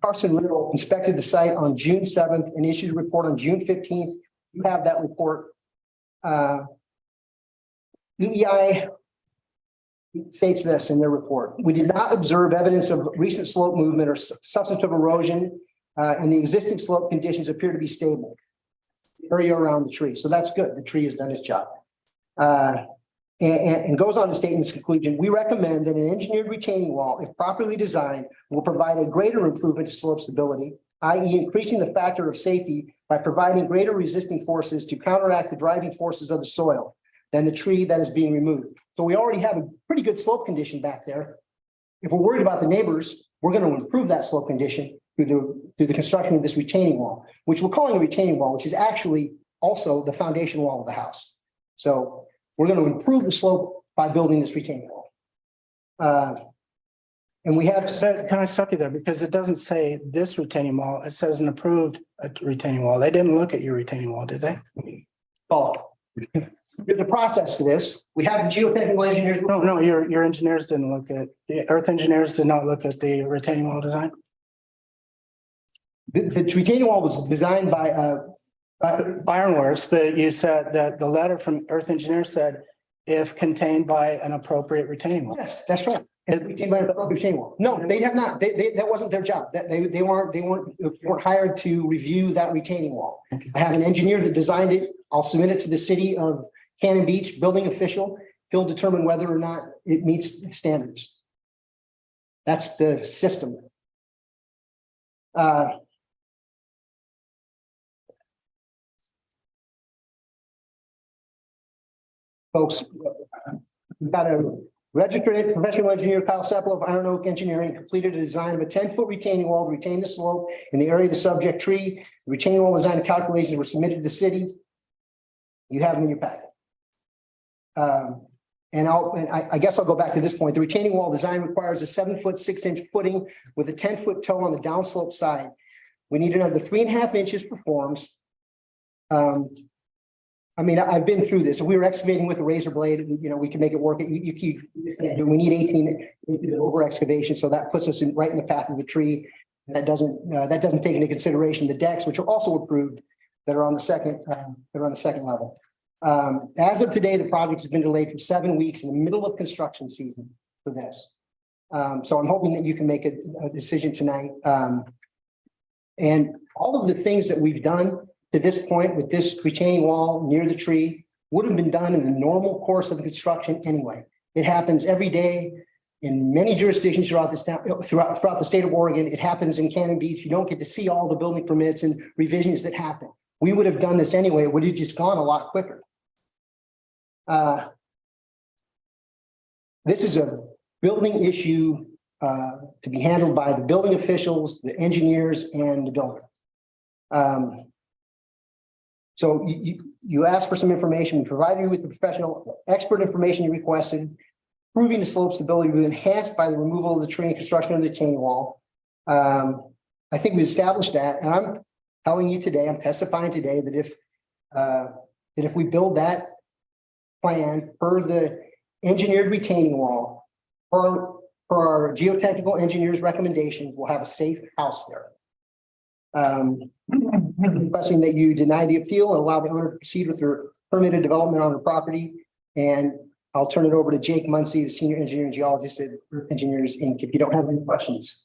Carson Little inspected the site on June 7th and issued a report on June 15th. You have that report. EEI states this in their report: we did not observe evidence of recent slope movement or substantive erosion, and the existing slope conditions appear to be stable. Area around the tree. So that's good. The tree has done its job. And goes on to state in its conclusion: we recommend that an engineered retaining wall, if properly designed, will provide a greater improvement to slope stability, i.e. increasing the factor of safety by providing greater resisting forces to counteract the driving forces of the soil than the tree that is being removed. So we already have a pretty good slope condition back there. If we're worried about the neighbors, we're going to improve that slope condition through the construction of this retaining wall, which we're calling a retaining wall, which is actually also the foundation wall of the house. So we're going to improve the slope by building this retaining wall. And we have So can I stop you there? Because it doesn't say this retaining wall. It says an approved retaining wall. They didn't look at your retaining wall, did they? There's a process to this. We have the geotechnical engineers. No, your engineers didn't look at, the Earth Engineers did not look at the retaining wall design. The retaining wall was designed by Ironworks, but you said that the letter from Earth Engineers said if contained by an appropriate retaining wall. Yes, that's right. Contained by an appropriate retaining wall. No, they have not. That wasn't their job. That they weren't hired to review that retaining wall. I have an engineer that designed it. I'll submit it to the city of Cannon Beach building official. He'll determine whether or not it meets standards. That's the system. Folks, we've got a registered professional engineer, Kyle Seppel of Iron Oak Engineering, completed a design of a 10-foot retaining wall to retain the slope in the area of the subject tree. The retaining wall design and calculations were submitted to the city. You have them in your packet. I guess I'll go back to this point. The retaining wall design requires a 7-foot 6-inch footing with a 10-foot toe on the downslope side. We need another 3.5 inches for forms. I mean, I've been through this. If we were excavating with a razor blade, we can make it work. We need 18 inches of over excavation, so that puts us right in the path of the tree. That doesn't take into consideration the decks, which are also approved, that are on the second level. As of today, the project has been delayed for 7 weeks in the middle of construction season for this. So I'm hoping that you can make a decision tonight. And all of the things that we've done to this point with this retaining wall near the tree would have been done in the normal course of construction anyway. It happens every day in many jurisdictions throughout the state of Oregon. It happens in Cannon Beach. You don't get to see all the building permits and revisions that happen. We would have done this anyway. It would have just gone a lot quicker. This is a building issue to be handled by the building officials, the engineers, and the builder. So you asked for some information. We provided you with the professional expert information you requested, proving the slope stability was enhanced by the removal of the tree and construction of the retaining wall. I think we established that, and I'm telling you today, I'm testifying today that if that if we build that plan per the engineered retaining wall, for our geotechnical engineer's recommendations, we'll have a safe house there. Requesting that you deny the appeal and allow the owner to proceed with their permitted development on the property. And I'll turn it over to Jake Muncy, the senior engineer and geologist at Earth Engineers Inc. If you don't have any questions.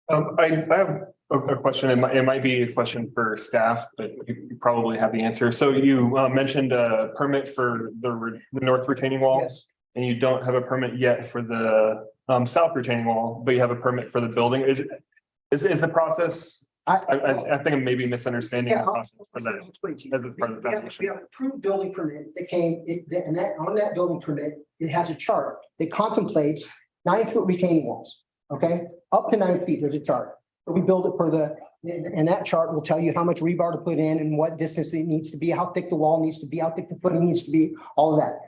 I have a question. It might be a question for staff, but you probably have the answer. So you mentioned a permit for the north retaining wall. Yes. And you don't have a permit yet for the south retaining wall, but you have a permit for the building. Is the process? I think I'm maybe misunderstanding the process for that. As it's part of the We have an approved building permit that came, and that on that building permit, it has a chart that contemplates 9-foot retaining walls. Okay, up to 9 feet, there's a chart. So we build it for and that chart will tell you how much rebar to put in and what distance it needs to be, how thick the wall needs to be, how thick the footing needs to be, all of that.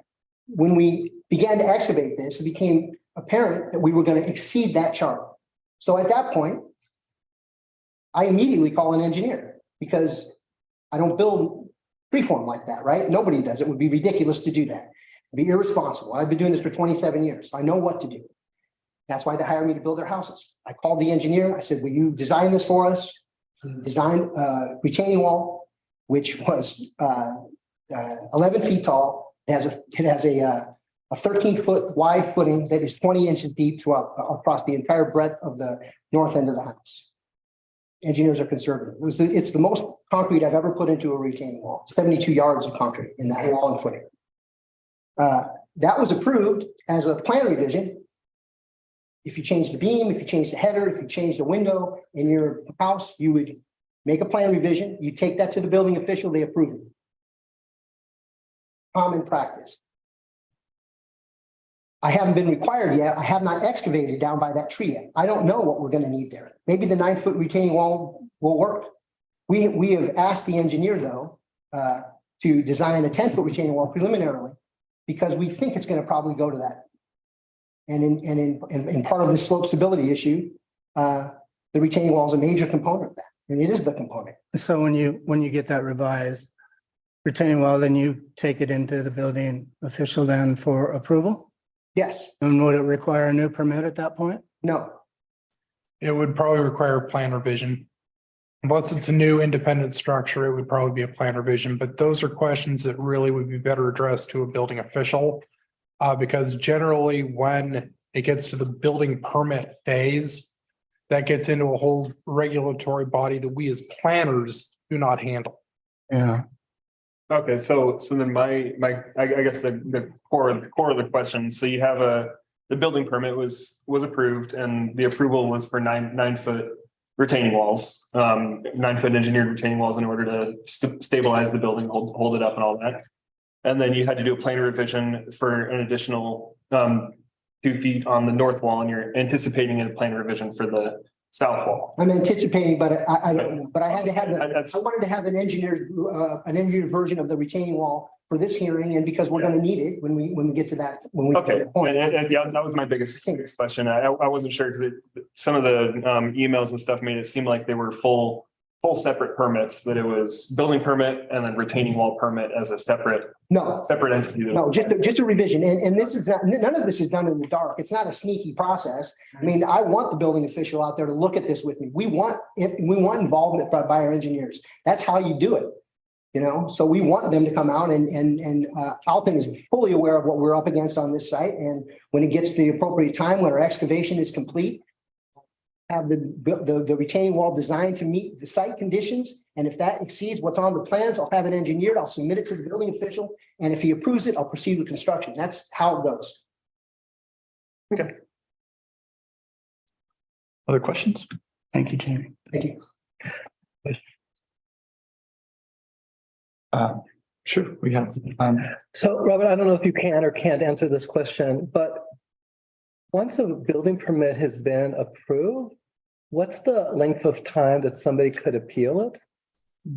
When we began to excavate this, it became apparent that we were going to exceed that chart. So at that point, I immediately call an engineer because I don't build freeform like that, right? Nobody does. It would be ridiculous to do that. It'd be irresponsible. I've been doing this for 27 years. So I know what to do. That's why they hire me to build their houses. I called the engineer. I said, will you design this for us? He designed a retaining wall, which was 11 feet tall. It has a 13-foot wide footing that is 20 inches deep throughout across the entire breadth of the north end of the house. Engineers are conservative. It's the most concrete I've ever put into a retaining wall, 72 yards of concrete in that wall and footing. That was approved as a plan revision. If you change the beam, if you change the header, if you change the window in your house, you would make a plan revision. You take that to the building official, they approve it. Common practice. I haven't been required yet. I have not excavated down by that tree yet. I don't know what we're going to need there. Maybe the 9-foot retaining wall will work. We have asked the engineer though to design a 10-foot retaining wall preliminarily because we think it's going to probably go to that. And in part of the slope stability issue, the retaining wall is a major component of that, and it is the component. So when you get that revised retaining wall, then you take it into the building official then for approval? Yes. And would it require a new permit at that point? No. It would probably require a plan revision. Unless it's a new independent structure, it would probably be a plan revision, but those are questions that really would be better addressed to a building official. Because generally when it gets to the building permit phase, that gets into a whole regulatory body that we as planners do not handle. Yeah. Okay, so then I guess the core of the question. So you have the building permit was approved and the approval was for 9-foot retaining walls, 9-foot engineered retaining walls in order to stabilize the building, hold it up and all that. And then you had to do a plan revision for an additional 2 feet on the north wall, and you're anticipating a plan revision for the south wall. I'm anticipating, but I don't know. But I had to have I wanted to have an engineered version of the retaining wall for this hearing, and because we're going to need it when we get to that. When we get to Okay, that point. and yeah, that was my biggest question. I wasn't sure because some of the emails and stuff made it seem like they were full separate permits, that it was building permit and then retaining wall permit as a separate entity. No, just a revision. And this is not, none of this is done in the dark. It's not a sneaky process. I mean, I want the building official out there to look at this with me. We want involvement by our engineers. That's how you do it. You know, so we want them to come out and Alton is fully aware of what we're up against on this site. And when it gets to the appropriate time, when our excavation is complete, have the retaining wall designed to meet the site conditions. And if that exceeds what's on the plans, I'll have it engineered. I'll submit it to the building official. And if he approves it, I'll proceed with construction. That's how it goes. Okay. Other questions? Thank you, Jamie. Thank you. Sure, we have. So Robert, I don't know if you can or can't answer this question, but once a building permit has been approved, what's the length of time that somebody could appeal it?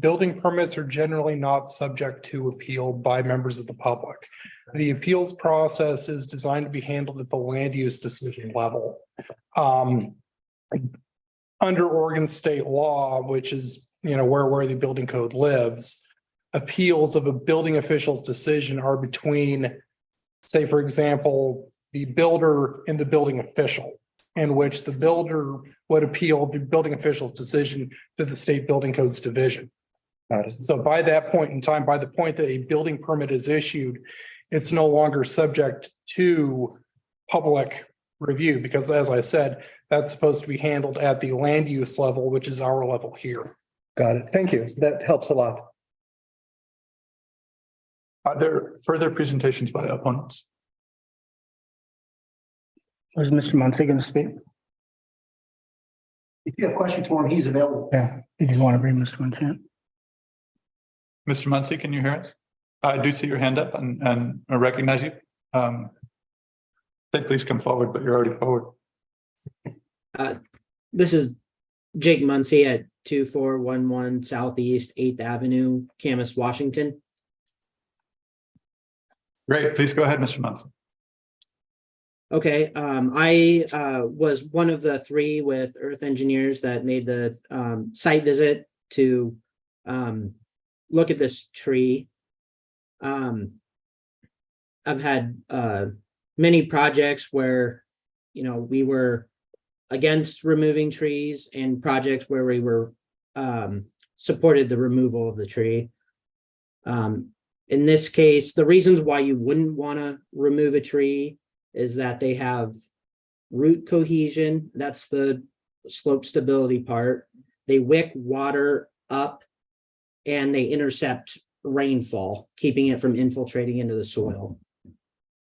Building permits are generally not subject to appeal by members of the public. The appeals process is designed to be handled at the land use decision level. Under Oregon state law, which is, where the building code lives, appeals of a building official's decision are between, say, for example, the builder and the building official, in which the builder would appeal the building official's decision to the state building codes division. So by that point in time, by the point that a building permit is issued, it's no longer subject to public review, because as I said, that's supposed to be handled at the land use level, which is our level here. Got it. Thank you. That helps a lot. Are there further presentations by opponents? Was Mr. Muncy going to speak? If you have questions for him, he's available. Yeah, did you want to bring Mr. Muncy? Mr. Muncy, can you hear us? I do see your hand up and I recognize you. Please come forward, but you're already forward. This is Jake Muncy at 2411 Southeast 8th Avenue, Camas, Washington. Great, please go ahead, Mr. Muncy. Okay, I was one of the 3 with Earth Engineers that made the site visit to look at this tree. I've had many projects where, you know, we were against removing trees, and projects where we were supported the removal of the tree. In this case, the reasons why you wouldn't want to remove a tree is that they have root cohesion. That's the slope stability part. They wick water up and they intercept rainfall, keeping it from infiltrating into the soil.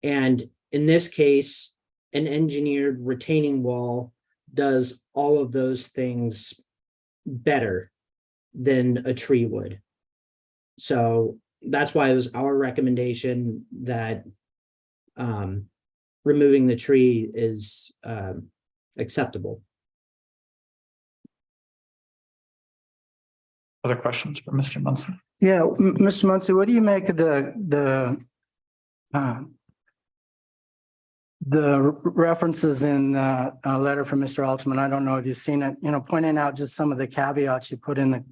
And in this case, an engineered retaining wall does all of those things better than a tree would. So that's why it was our recommendation that removing the tree is acceptable. Other questions for Mr. Muncy? Yeah, Mr. Muncy, what do you make of the references in a letter from Mr. Altman? I don't know if you've seen it, you know, pointing out just some of the caveats you put in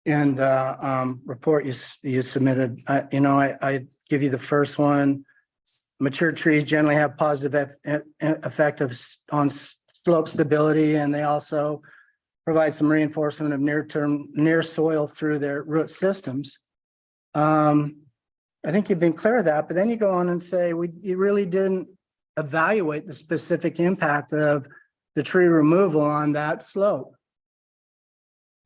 the report you submitted. You know, I give you the first one. Mature trees generally have positive effect on slope stability, and they also provide some reinforcement of near soil through their root systems. I think you've been clear of that, but then you go on and say you really didn't evaluate the specific impact of the tree removal on that slope.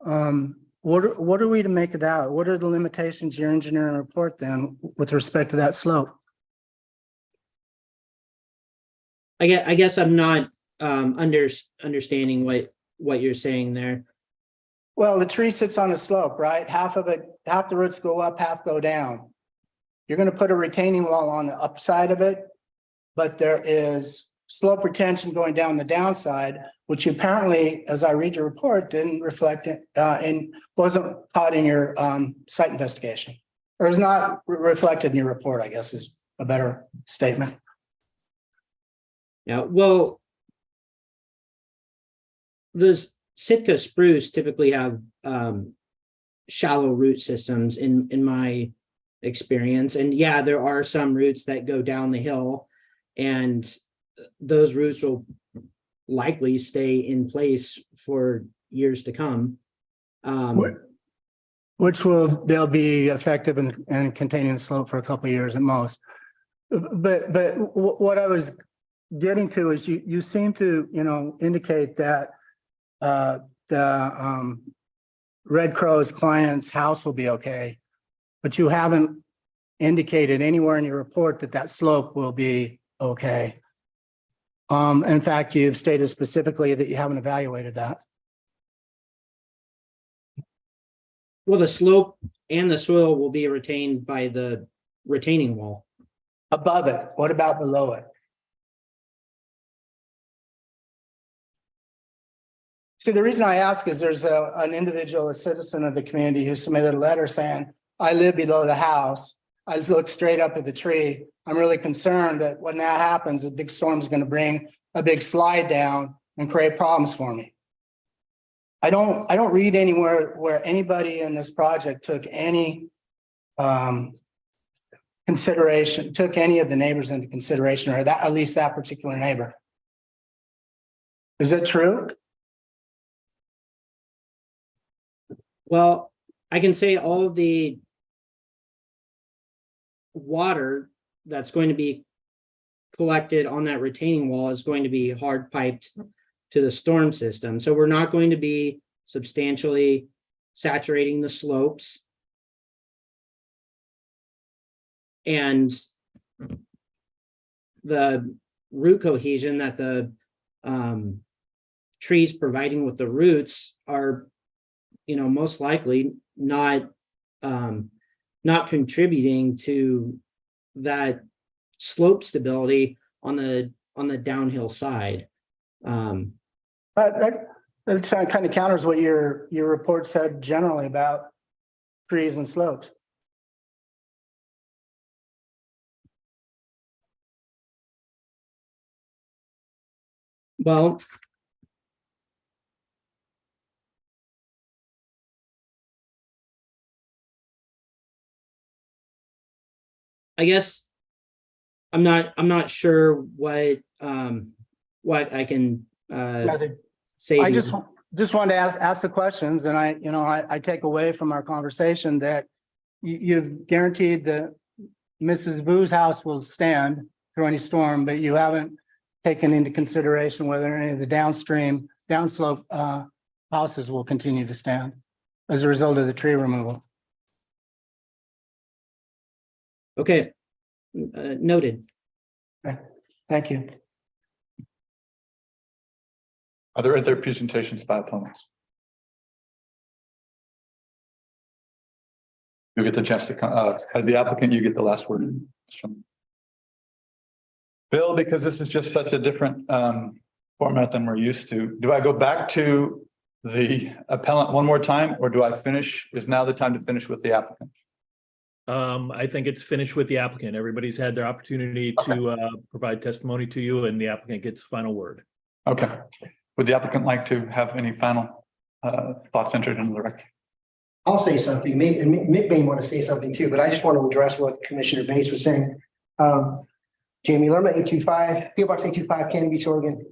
What are we to make of that? What are the limitations your engineering report then with respect to that slope? I guess I'm not understanding what you're saying there. Well, the tree sits on a slope, right? Half the roots go up, half go down. You're going to put a retaining wall on the upside of it, but there is slope retention going down the downside, which apparently, as I read your report, didn't reflect it and wasn't caught in your site investigation, or is not reflected in your report, I guess is a better statement. Yeah, well, those Sitka spruce typically have shallow root systems in my experience. And yeah, there are some roots that go down the hill, and those roots will likely stay in place for years to come. Which they'll be effective in containing the slope for a couple of years at most. But what I was getting to is you seem to, you know, indicate that the Red Crow's client's house will be okay, but you haven't indicated anywhere in your report that slope will be okay. In fact, you've stated specifically that you haven't evaluated that. Well, the slope and the soil will be retained by the retaining wall. Above it, what about below it? See, the reason I ask is there's an individual, a citizen of the community who submitted a letter saying, I live below the house. I look straight up at the tree. I'm really concerned that when that happens, a big storm is going to bring a big slide down and create problems for me. I don't read anywhere where anybody in this project took any consideration, took any of the neighbors into consideration, or that, at least that particular neighbor. Is that true? Well, I can say all the water that's going to be collected on that retaining wall is going to be hard piped to the storm system. So we're not going to be substantially saturating the slopes. And the root cohesion that the trees providing with the roots are, most likely not contributing to that slope stability on the downhill side. But that kind of counters what your report said generally about trees and slopes. Well, I guess I'm not sure what I can say. I just wanted to ask the questions, and I take away from our conversation that you've guaranteed that Mrs. Vu's house will stand through any storm, but you haven't taken into consideration whether any of the downslope houses will continue to stand as a result of the tree removal. Okay, noted. Okay. Thank you. Are there other presentations by opponents? You get the chance to as the applicant, you get the last word. Bill, because this is just such a different format than we're used to, do I go back to the appellant one more time, or do I finish? Is now the time to finish with the applicant? I think it's finished with the applicant. Everybody's had their opportunity to provide testimony to you, and the applicant gets final word. Okay. Would the applicant like to have any final thoughts entered into the record? I'll say something. Mick may want to say something too, but I just want to address what Commissioner Bates was saying. Jamie Lerma, 825, PO Box 825, Cannon Beach, Oregon.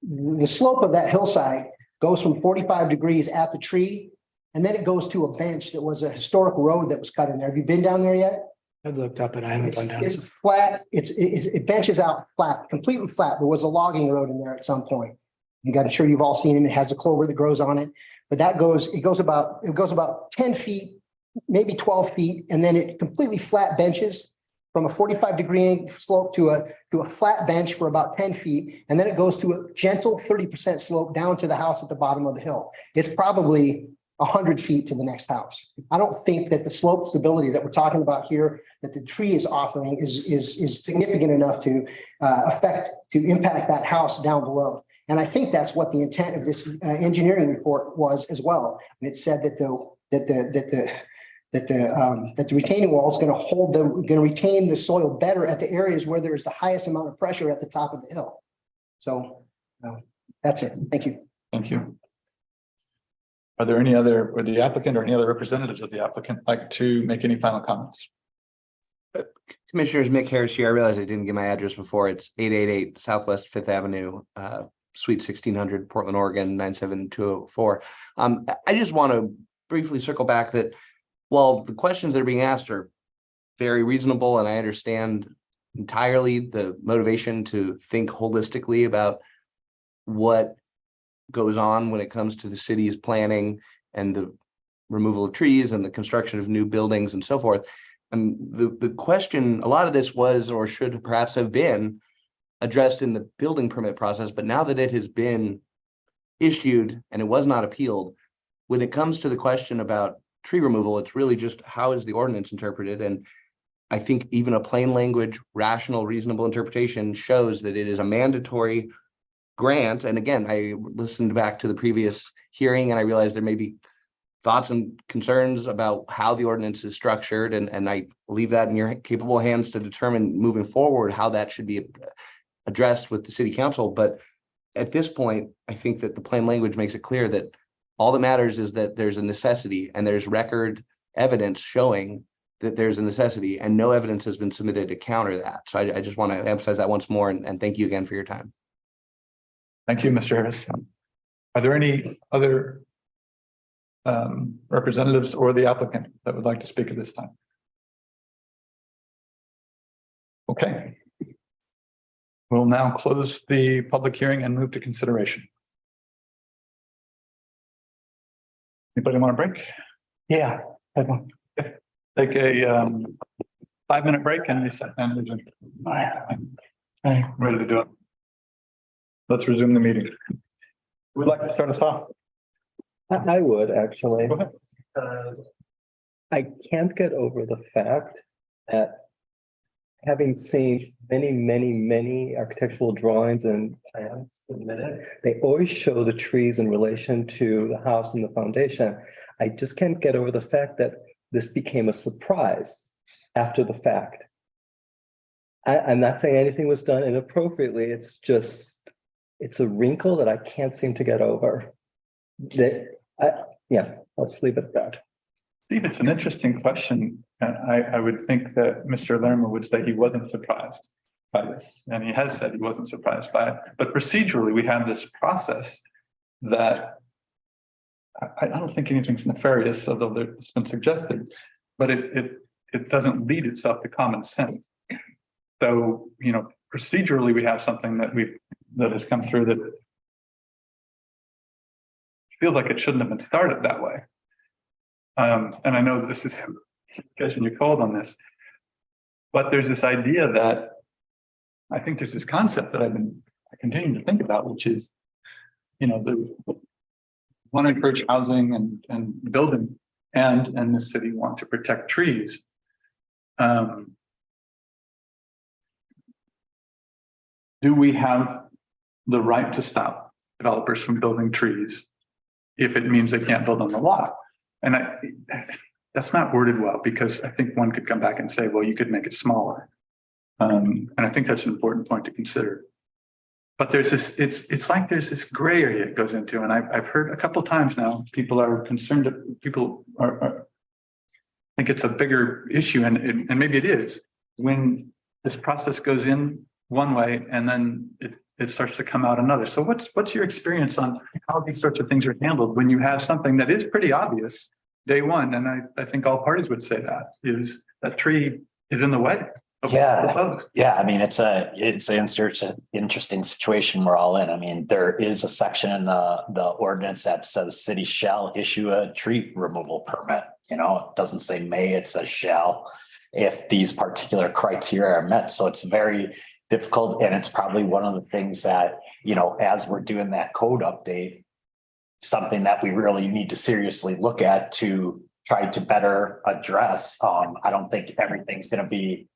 The slope of that hillside goes from 45 degrees at the tree, and then it goes to a bench that was a historic road that was cut in there. Have you been down there yet? I've looked up and I haven't gone down. It's flat. It benches out flat, completely flat. There was a logging road in there at some point. I'm sure you've all seen it. It has a clover that grows on it, but it goes about 10 feet, maybe 12 feet, and then it completely flat benches from a 45-degree slope to a flat bench for about 10 feet, and then it goes to a gentle 30% slope down to the house at the bottom of the hill. It's probably 100 feet to the next house. I don't think that the slope stability that we're talking about here, that the tree is offering, is significant enough to impact that house down below. And I think that's what the intent of this engineering report was as well. And it said that the retaining wall is going to retain the soil better at the areas where there is the highest amount of pressure at the top of the hill. So that's it. Thank you. Thank you. Are there any other, or the applicant or any other representatives of the applicant like to make any final comments? Commissioners, Mick Harris here. I realized I didn't give my address before. It's 888 Southwest Fifth Avenue, Suite 1600, Portland, Oregon, 97204. I just want to briefly circle back that while the questions that are being asked are very reasonable, and I understand entirely the motivation to think holistically about what goes on when it comes to the city's planning and the removal of trees and the construction of new buildings and so forth. And the question, a lot of this was or should perhaps have been addressed in the building permit process, but now that it has been issued and it was not appealed, when it comes to the question about tree removal, it's really just how is the ordinance interpreted? And I think even a plain language, rational, reasonable interpretation shows that it is a mandatory grant. And again, I listened back to the previous hearing and I realized there may be thoughts and concerns about how the ordinance is structured. And I leave that in your capable hands to determine moving forward how that should be addressed with the city council. But at this point, I think that the plain language makes it clear that All that matters is that there's a necessity and there's record evidence showing that there's a necessity, and no evidence has been submitted to counter that. So I just want to emphasize that once more, and thank you again for your time. Thank you, Mr. Harris. Are there any other representatives or the applicant that would like to speak at this time? Okay. We'll now close the public hearing and move to consideration. Anybody want a break? Yeah. Take a 5-minute break and reset and resume. Ready to do it. Let's resume the meeting. Would like to start us off? I would actually. Go ahead. I can't get over the fact that having seen many architectural drawings and plans submitted, they always show the trees in relation to the house and the foundation. I just can't get over the fact that this became a surprise after the fact. I'm not saying anything was done inappropriately. It's just, it's a wrinkle that I can't seem to get over. Yeah, I'll just leave it at that. Steve, it's an interesting question. I would think that Mr. Lerma would say he wasn't surprised by this, and he has said he wasn't surprised by it. But procedurally, we have this process that I don't think anything's nefarious, although it's been suggested, but it doesn't lead itself to common sense. So, you know, procedurally, we have something that has come through that feels like it shouldn't have been started that way. And I know this is catching you cold on this, but there's this idea that I think there's this concept that I continue to think about, which is, you know, the want to encourage housing and building, and the city want to protect trees. Do we have the right to stop developers from building trees if it means they can't build on the lot? And that's not worded well, because I think one could come back and say, well, you could make it smaller. And I think that's an important point to consider. But there's this, it's like there's this gray area it goes into. And I've heard a couple of times now, people are concerned that people are think it's a bigger issue, and maybe it is, when this process goes in one way and then it starts to come out another. So what's your experience on how these sorts of things are handled when you have something that is pretty obvious day one? And I think all parties would say that is that tree is in the way. Yeah. I mean, it's an interesting situation we're all in. I mean, there is a section in the ordinance that says city shall issue a tree removal permit. You know, it doesn't say may, it says shall, if these particular criteria are met. So it's very difficult. And it's probably one of the things that, you know, as we're doing that code update, something that we really need to seriously look at to try to better address. I don't think everything's going to be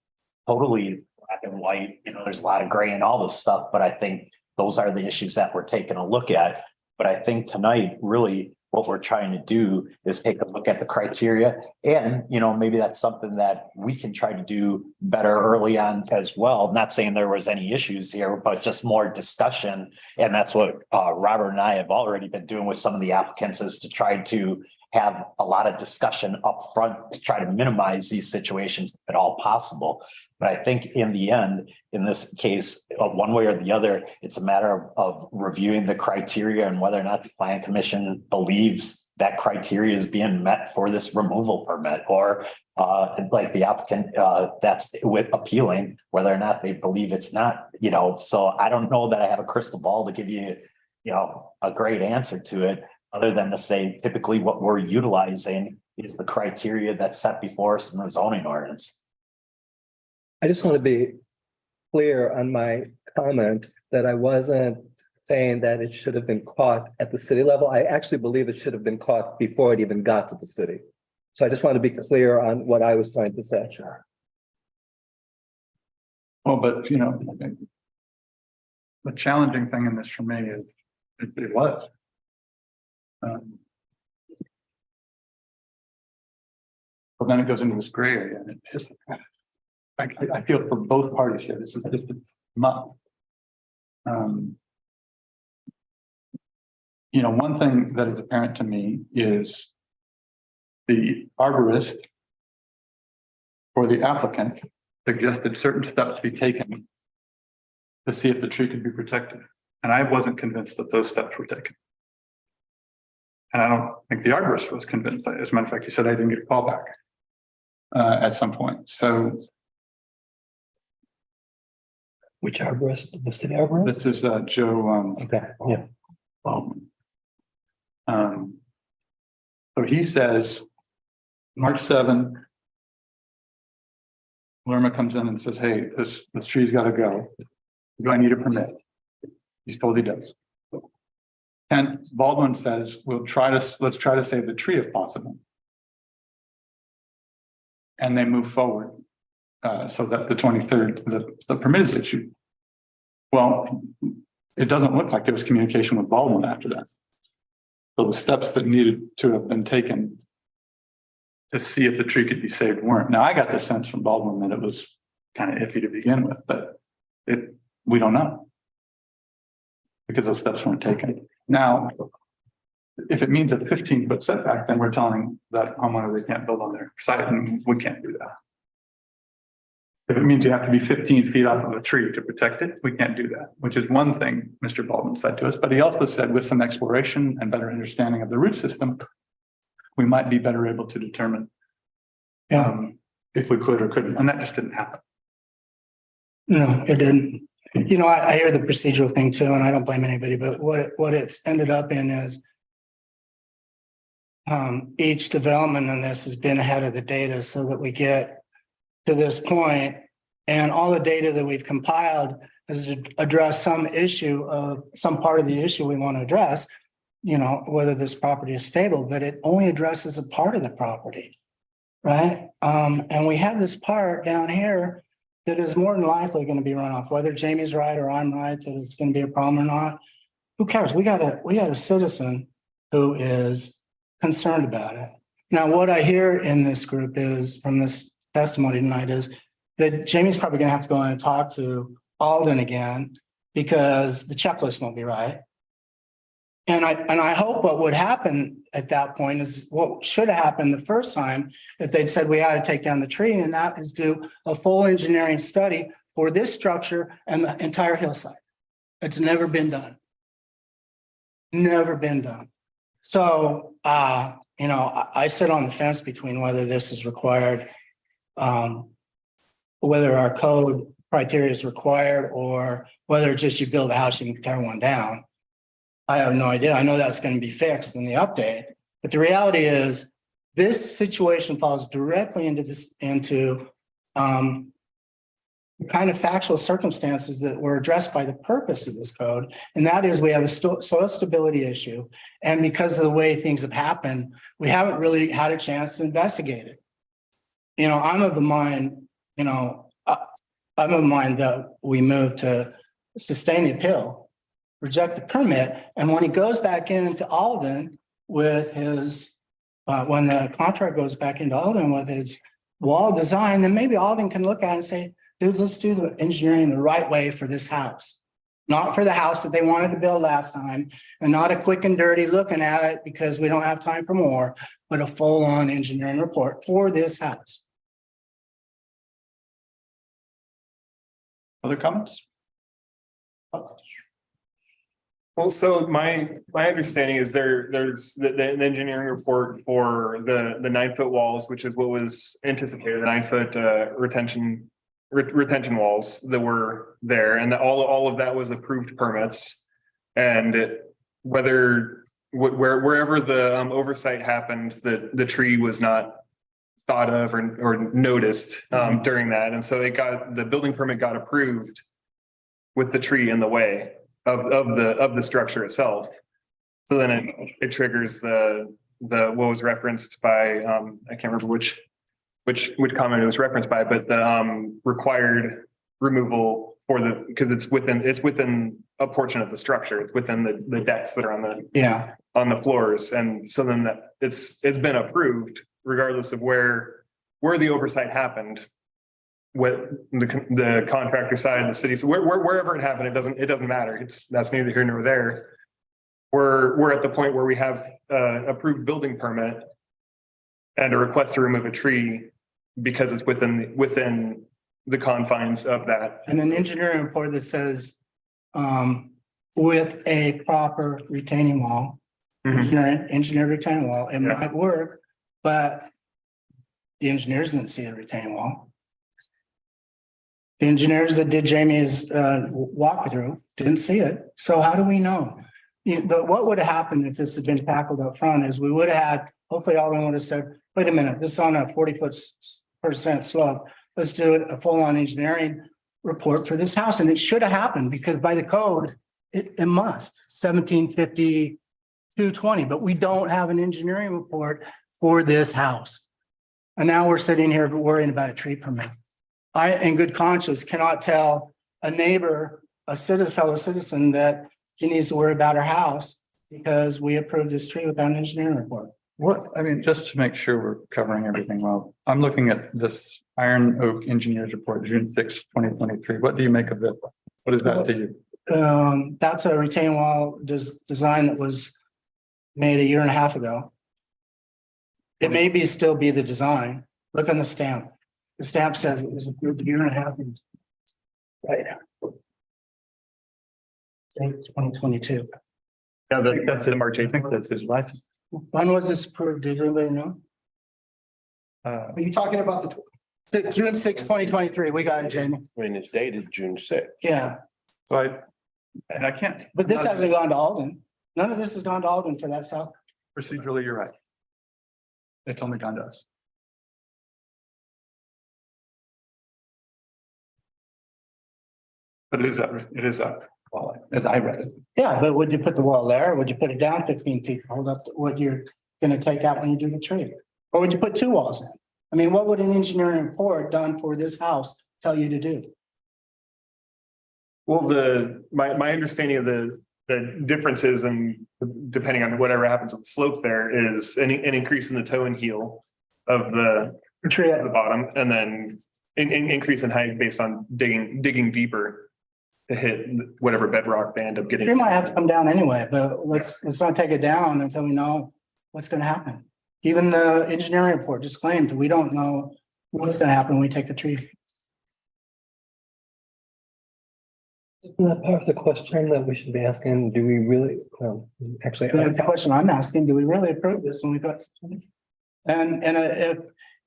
totally black and white. You know, there's a lot of gray and all this stuff, but I think those are the issues that we're taking a look at. But I think tonight, really, what we're trying to do is take a look at the criteria, and, you know, maybe that's something that we can try to do better early on as well. Not saying there was any issues here, but just more discussion. And that's what Robert and I have already been doing with some of the applicants, is to try to have a lot of discussion up front to try to minimize these situations if at all possible. But I think in the end, in this case, one way or the other, it's a matter of reviewing the criteria and whether or not the Plan Commission believes that criteria is being met for this removal permit, or like the applicant that's with appealing, whether or not they believe it's not, you know. So I don't know that I have a crystal ball to give you, you know, a great answer to it, other than to say typically what we're utilizing is the criteria that's set before us in the zoning ordinance. I just want to be clear on my comment that I wasn't saying that it should have been caught at the city level. I actually believe it should have been caught before it even got to the city. So I just want to be clear on what I was trying to say. Sure. Well, but you know, the challenging thing in this for me is it was. But then it goes into this gray area, and it just, I feel for both parties here, this is just a muck. one thing that is apparent to me is the arborist or the applicant suggested certain steps be taken to see if the tree could be protected. And I wasn't convinced that those steps were taken. And I don't think the arborist was convinced. As a matter of fact, he said I didn't get a call back at some point. So Which arborist, the city arborist? this is Joe. Okay, yeah. So he says, March 7. Lerma comes in and says, hey, this tree's got to go. Do I need a permit? He's told he does. And Baldwin says, let's try to save the tree if possible. And they move forward so that the 23rd, the permit is issued. Well, it doesn't look like there was communication with Baldwin after that. So the steps that needed to have been taken to see if the tree could be saved weren't. Now, I got the sense from Baldwin that it was kind of iffy to begin with, but we don't know because those steps weren't taken. Now, if it means a 15-foot setback, then we're telling that homeowner they can't build on their site, and we can't do that. If it means you have to be 15 feet off of a tree to protect it, we can't do that, which is one thing Mr. Baldwin said to us. But he also said with some exploration and better understanding of the root system, we might be better able to determine if we could or couldn't. And that just didn't happen. No, it didn't. I hear the procedural thing too, and I don't blame anybody, but what it's ended up in is each development in this has been ahead of the data so that we get to this point, and all the data that we've compiled has addressed some issue of some part of the issue we want to address, whether this property is stable, but it only addresses a part of the property, right? And we have this part down here that is more than likely going to be run off, whether Jamie's right or I'm right that it's going to be a problem or not. Who cares? We got a citizen who is concerned about it. Now, what I hear in this group is from this testimony tonight is that Jamie's probably going to have to go in and talk to Alden again because the checklist won't be right. And I hope what would happen at that point is what should have happened the first time if they'd said we had to take down the tree, and that is do a full engineering study for this structure and the entire hillside. It's never been done. Never been done. So, I sit on the fence between whether this is required, whether our code criteria is required or whether it's just you build a house, you can tear one down. I have no idea. I know that's going to be fixed in the update, but the reality is this situation falls directly into kind of factual circumstances that were addressed by the purpose of this code. And that is we have a soil stability issue. And because of the way things have happened, we haven't really had a chance to investigate it. I'm of the mind, that we move to sustain the appeal, reject the permit. And when he goes back into Alden with his, when the contract goes back into Alden with his wall design, then maybe Alden can look at it and say, dude, let's do the engineering the right way for this house. Not for the house that they wanted to build last time, and not a quick and dirty looking at it because we don't have time for more, but a full-on engineering report for this house. Other comments? Well, so my understanding is there's the engineering report for the 9-foot walls, which is what was anticipated, the 9-foot retention walls that were there, and all of that was approved permits. And wherever the oversight happened, the tree was not thought of or noticed during that, and so the building permit got approved with the tree in the way of the structure itself. So then it triggers the what was referenced by I can't remember which comment it was referenced by, but the required removal because it's within a portion of the structure. It's within the decks that are on the floors, and so then it's been approved regardless of where the oversight happened. With the contractor side of the city, so wherever it happened, it doesn't matter. That's neither here nor there. we're at the point where we have approved building permit and a request to remove a tree because it's within the confines of that. And an engineering report that says, with a proper retaining wall, engineered retaining wall, it might work, but the engineers didn't see the retaining wall. The engineers that did Jamie's walkthrough didn't see it. So how do we know? But what would have happened if this had been tackled up front is we would have had, hopefully Alderman would have said, wait a minute, this is on a 40% slope. Let's do a full-on engineering report for this house. And it should have happened because by the code, it must 1750-220, but we don't have an engineering report for this house. And now we're sitting here worrying about a tree permit. I, in good conscience, cannot tell a neighbor, fellow citizen that she needs to worry about her house because we approved this tree without an engineering report. What, I mean, just to make sure we're covering everything well, I'm looking at this Iron Oak Engineers Report, June 6, 2023. What do you make of this? What is that to you? That's a retaining wall design that was made a year and a half ago. It may still be the design. Look on the stamp. The stamp says it was approved a year and a half. Right. 2022. Yeah, that's the March 8th. I think that's his license. When was this approved? Did anybody know? Are you talking about June 6, 2023. We got it, Jamie. I mean, it's dated June 6th. Yeah, So I can't. but this hasn't gone to Alden. None of this has gone to Alden for that south. Procedurally, you're right. It's only gone to us. But it is up, well, as I read it. Yeah, but would you put the wall there? Or would you put it down 15 feet? Hold up what you're gonna take out when you do the tree? Or would you put two walls in? I mean, what would an engineering report done for this house tell you to do? Well, my understanding of the differences and depending on whatever happens with the slope there is an increase in the toe and heel of the tree at the bottom, and then an increase in height based on digging deeper to hit whatever bedrock they end up getting. Tree might have to come down anyway, but let's not take it down until we know what's gonna happen. Even the engineering report just claimed we don't know what's gonna happen when we take the tree. Isn't that part of the question that we should be asking? Do we really, actually, The question I'm asking, do we really approve this when we got? And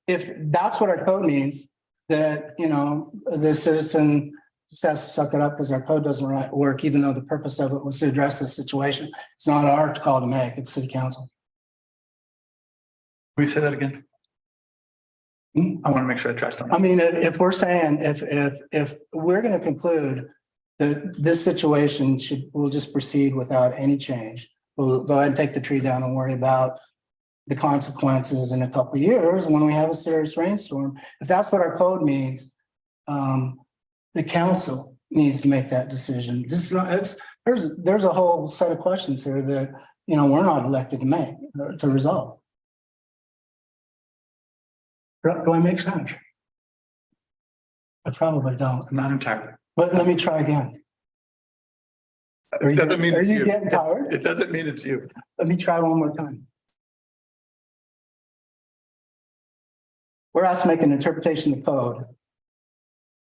if that's what our code means, that, you know, the citizen just has to suck it up because our code doesn't work, even though the purpose of it was to address this situation. It's not our call to make, it's city council. Will you say that again? I want to make sure I tracked on. I mean, if we're saying, if we're going to conclude that this situation we'll just proceed without any change. We'll go ahead and take the tree down and worry about the consequences in a couple of years when we have a serious rainstorm. If that's what our code means, the council needs to make that decision. This is not, there's a whole set of questions here that, you know, we're not elected to make, to resolve. Do I make sense? I probably don't. Not entirely. But let me try again. It doesn't mean Are it's you you. getting tired? It doesn't mean it's you. Let me try one more time. We're asked to make an interpretation of code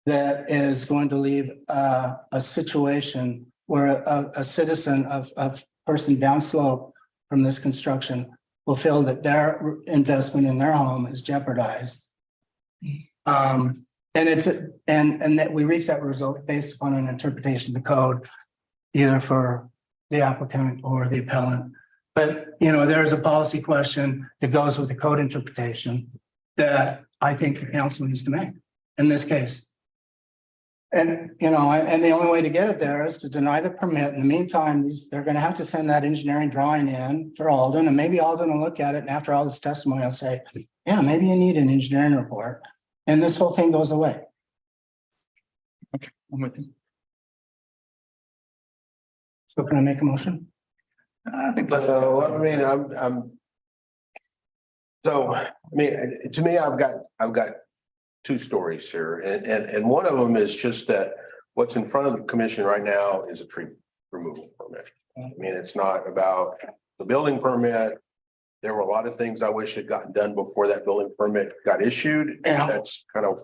that is going to leave a situation where a citizen of person downslope from this construction will feel that their investment in their home is jeopardized. And that we reach that result based upon an interpretation of the code, either for the applicant or the appellant. But, you know, there is a policy question that goes with the code interpretation that I think the council needs to make in this case. And, you know, and the only way to get it there is to deny the permit. In the meantime, they're going to have to send that engineering drawing in for Alden, and maybe Alden will look at it. And after all this testimony, I'll say, yeah, maybe you need an engineering report. And this whole thing goes away. Okay, I'm with you. So can I make a motion? I think let's. So, I mean, so, I mean, to me, I've got two stories here, and one of them is just that what's in front of the commission right now is a tree removal permit. I mean, it's not about the building permit. There were a lot of things I wish had gotten done before that building permit got issued. Yeah. That's kind of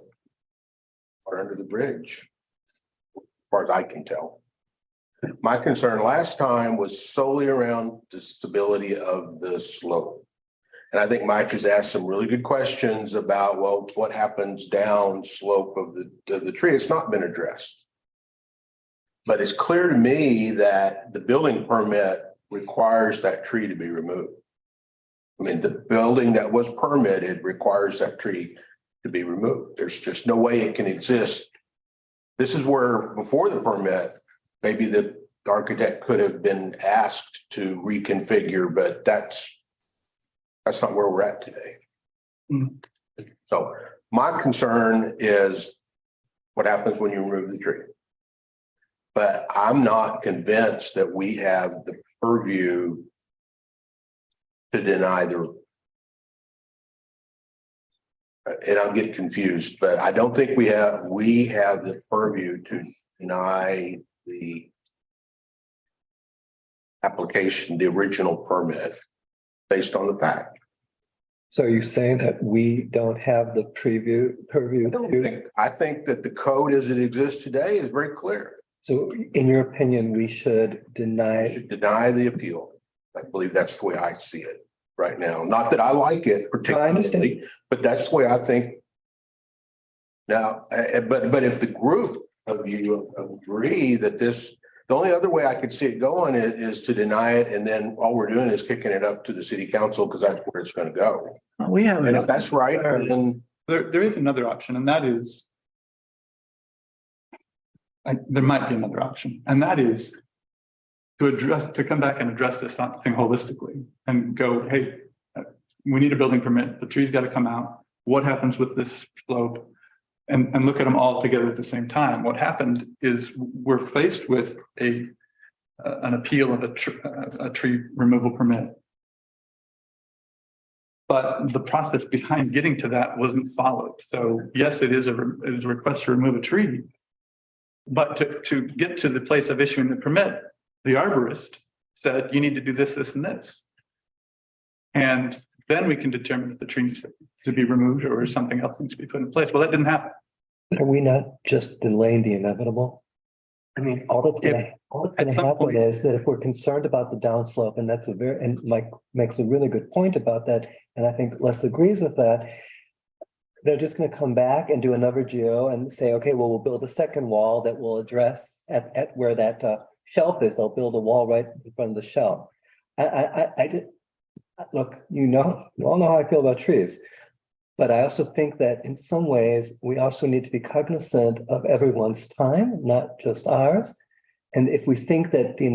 water under the bridge, as far as I can tell. My concern last time was solely around the stability of the slope. And I think Mike has asked some really good questions about, well, what happens down slope of the tree? It's not been addressed. But it's clear to me that the building permit requires that tree to be removed. I mean, the building that was permitted requires that tree to be removed. There's just no way it can exist. This is where, before the permit, maybe the architect could have been asked to reconfigure, but that's not where we're at today. So my concern is what happens when you remove the tree. But I'm not convinced that we have the purview to deny the, and I'm getting confused, but I don't think we have the purview to deny the application, the original permit, based on the fact. So are you saying that we don't have the purview? I think that the code as it exists today is very clear. So in your opinion, we should deny the appeal. I believe that's the way I see it right now. Not that I like it particularly, but that's the way I think. Now, but if the group of you agree that this, the only other way I could see it going is to deny it, and then all we're doing is kicking it up to the city council because that's where it's going to go. We have. And if that's right, then There is another option, and that is. There might be another option, and that is to come back and address this thing holistically and go, hey, we need a building permit. The tree's got to come out. What happens with this slope? And look at them all together at the same time. What happened is we're faced with an appeal of a tree removal permit. But the process behind getting to that wasn't followed. So yes, it is a request to remove a tree. But to get to the place of issuing the permit, the arborist said, you need to do this, this, and this. And then we can determine if the tree needs to be removed or something else needs to be put in place. Well, that didn't happen. Are we not just delaying the inevitable? I mean, all that's gonna happen is that if we're concerned about the downslope, and that's and Mike makes a really good point about that, and I think Les agrees with that. They're just gonna come back and do another geo and say, okay, well, we'll build a second wall that will address at where that shelf is. They'll build a wall right in front of the shelf. Look, you all know how I feel about trees. But I also think that in some ways, we also need to be cognizant of everyone's time, not just ours. And if we think that the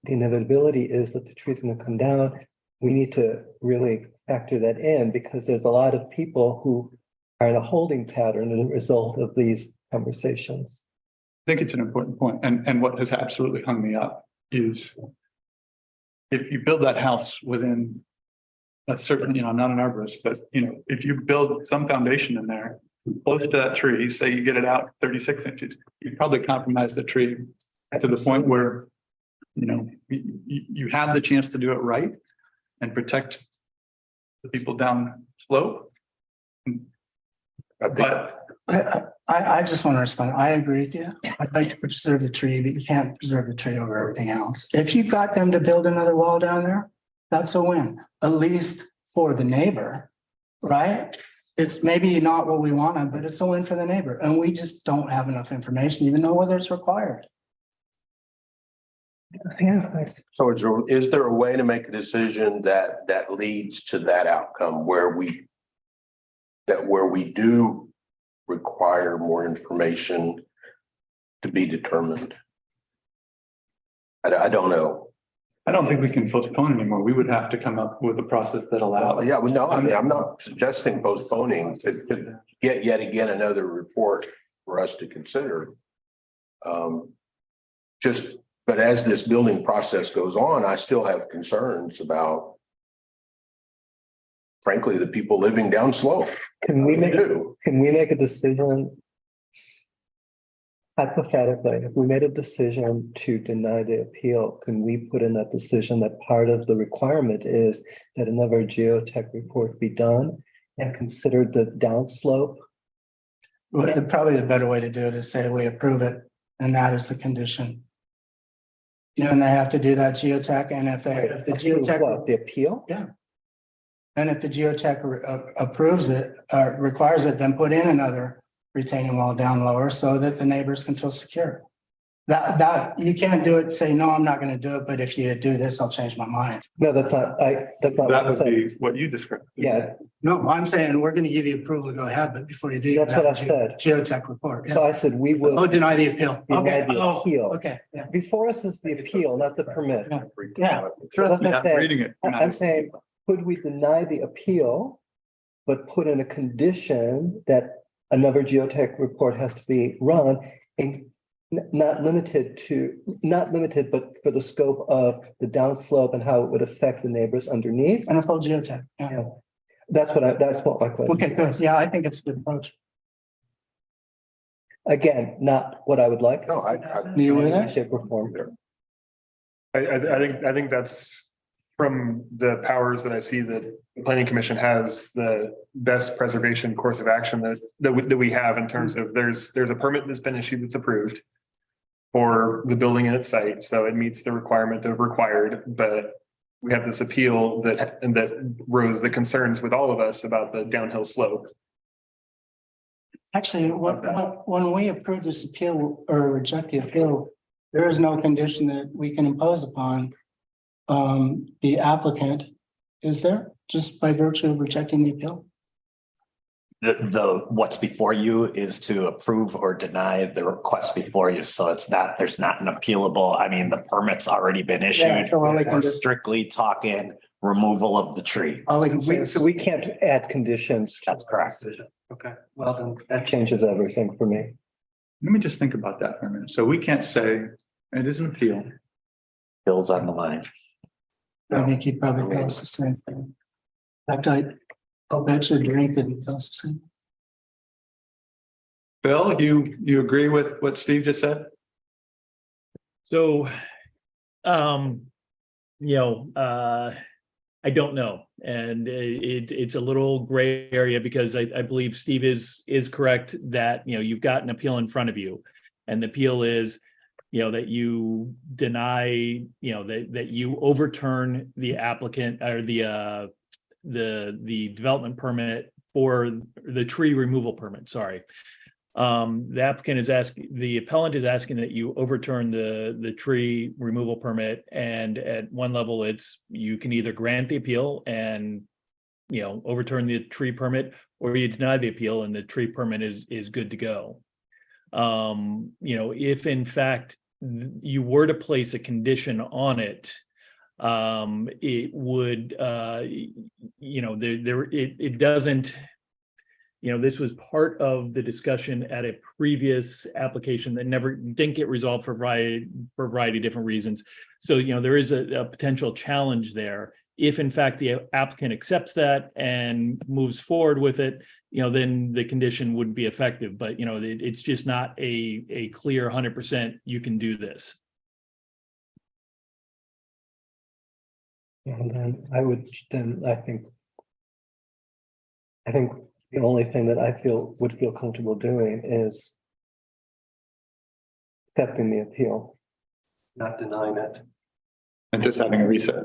inevitability is that the tree's going to come down, we need to really factor that in, because there's a lot of people who are in a holding pattern as a result of these conversations. I think it's an important point. And what has absolutely hung me up is if you build that house within a certain, I'm not an arborist, but if you build some foundation in there close to that tree, say you get it out 36 inches, you probably compromise the tree to the point where, you have the chance to do it right and protect the people down slope. But I just want to respond. I agree with you. I'd like to preserve the tree, but you can't preserve the tree over everything else. If you got them to build another wall down there, that's a win, at least for the neighbor, right? It's maybe not what we wanted, but it's a win for the neighbor. And we just don't have enough information to even know whether it's required. Yeah. So is there a way to make a decision that leads to that outcome where we do require more information to be determined? I don't know. I don't think we can postpone anymore. We would have to come up with a process that allows. Yeah, well, no, I mean, I'm not suggesting postponing to get yet again another report for us to consider. But as this building process goes on, I still have concerns about, frankly, the people living down slope. Can we make a decision? Hypothetically, if we made a decision to deny the appeal, can we put in that decision that part of the requirement is that another geotech report be done and consider the downslope? Well, probably the better way to do it is say we approve it, and that is the condition. And they have to do that geotech, and if the geotech. What, the appeal? Yeah. And if the geotech approves it, requires it, then put in another retaining wall down lower so that the neighbors can feel secure. That, you can't do it, say, no, I'm not gonna do it, but if you do this, I'll change my mind. No, that's not what That I'm would saying. be what you described. Yeah, No, I'm saying we're gonna give you approval to go ahead, but before you do. you That's what have I a said. Geotech report. so I said we will. Oh, deny the appeal. Deny Okay. the Oh, appeal. okay. Yeah. Before us is the appeal, not the permit. Yeah. Trust me, That's what I'm I'm saying. reading it. I'm saying, could we deny the appeal, but put in a condition that another geotech report has to be run and not limited, but for the scope of the downslope and how it would affect the neighbors underneath? And a full geotech. Yeah. Yeah. That's what my question. Okay, good. Yeah, I think it's a good approach. Again, not what I would like. No, You with In any that? Shape or form. I think that's from the powers that I see that the planning commission has, the best preservation course of action that we have in terms of there's a permit that's been issued that's approved for the building in its site, so it meets the requirement of required, but we have this appeal that rose the concerns with all of us about the downhill slope. Actually, when we approve this appeal or reject the appeal, there is no condition that we can impose upon the applicant, is there? Just by virtue of rejecting the appeal? What's before you is to approve or deny the request before you. So there's not an appealable, I mean, the permit's already been issued. so all we can We're do- strictly talking removal of the tree. All we can say is. So we can't add conditions. That's correct. Okay, well, then that changes everything for me. Let me just think about that for a minute. So we can't say it is an appeal. Bill's on the line. I think he probably tells the same thing. In fact, I'll bet you a drink that he tells the same. Bill, you agree with what Steve just said? So, I don't know. And it's a little gray area because I believe Steve is correct that, you've got an appeal in front of you. And the appeal is, that you deny, that you overturn the applicant or the development permit for the tree removal permit, sorry. The appellant is asking that you overturn the tree removal permit, and at one level you can either grant the appeal and overturn the tree permit, or you deny the appeal and the tree permit is good to go. If in fact you were to place a condition on it, it would it doesn't. This was part of the discussion at a previous application that didn't get resolved for a variety of different reasons. So, there is a potential challenge there. If in fact the applicant accepts that and moves forward with it, then the condition would be effective. But, it's just not a clear 100% you can do this. And then I think the only thing that I would feel comfortable doing is accepting the appeal, not denying it. And just having a reset.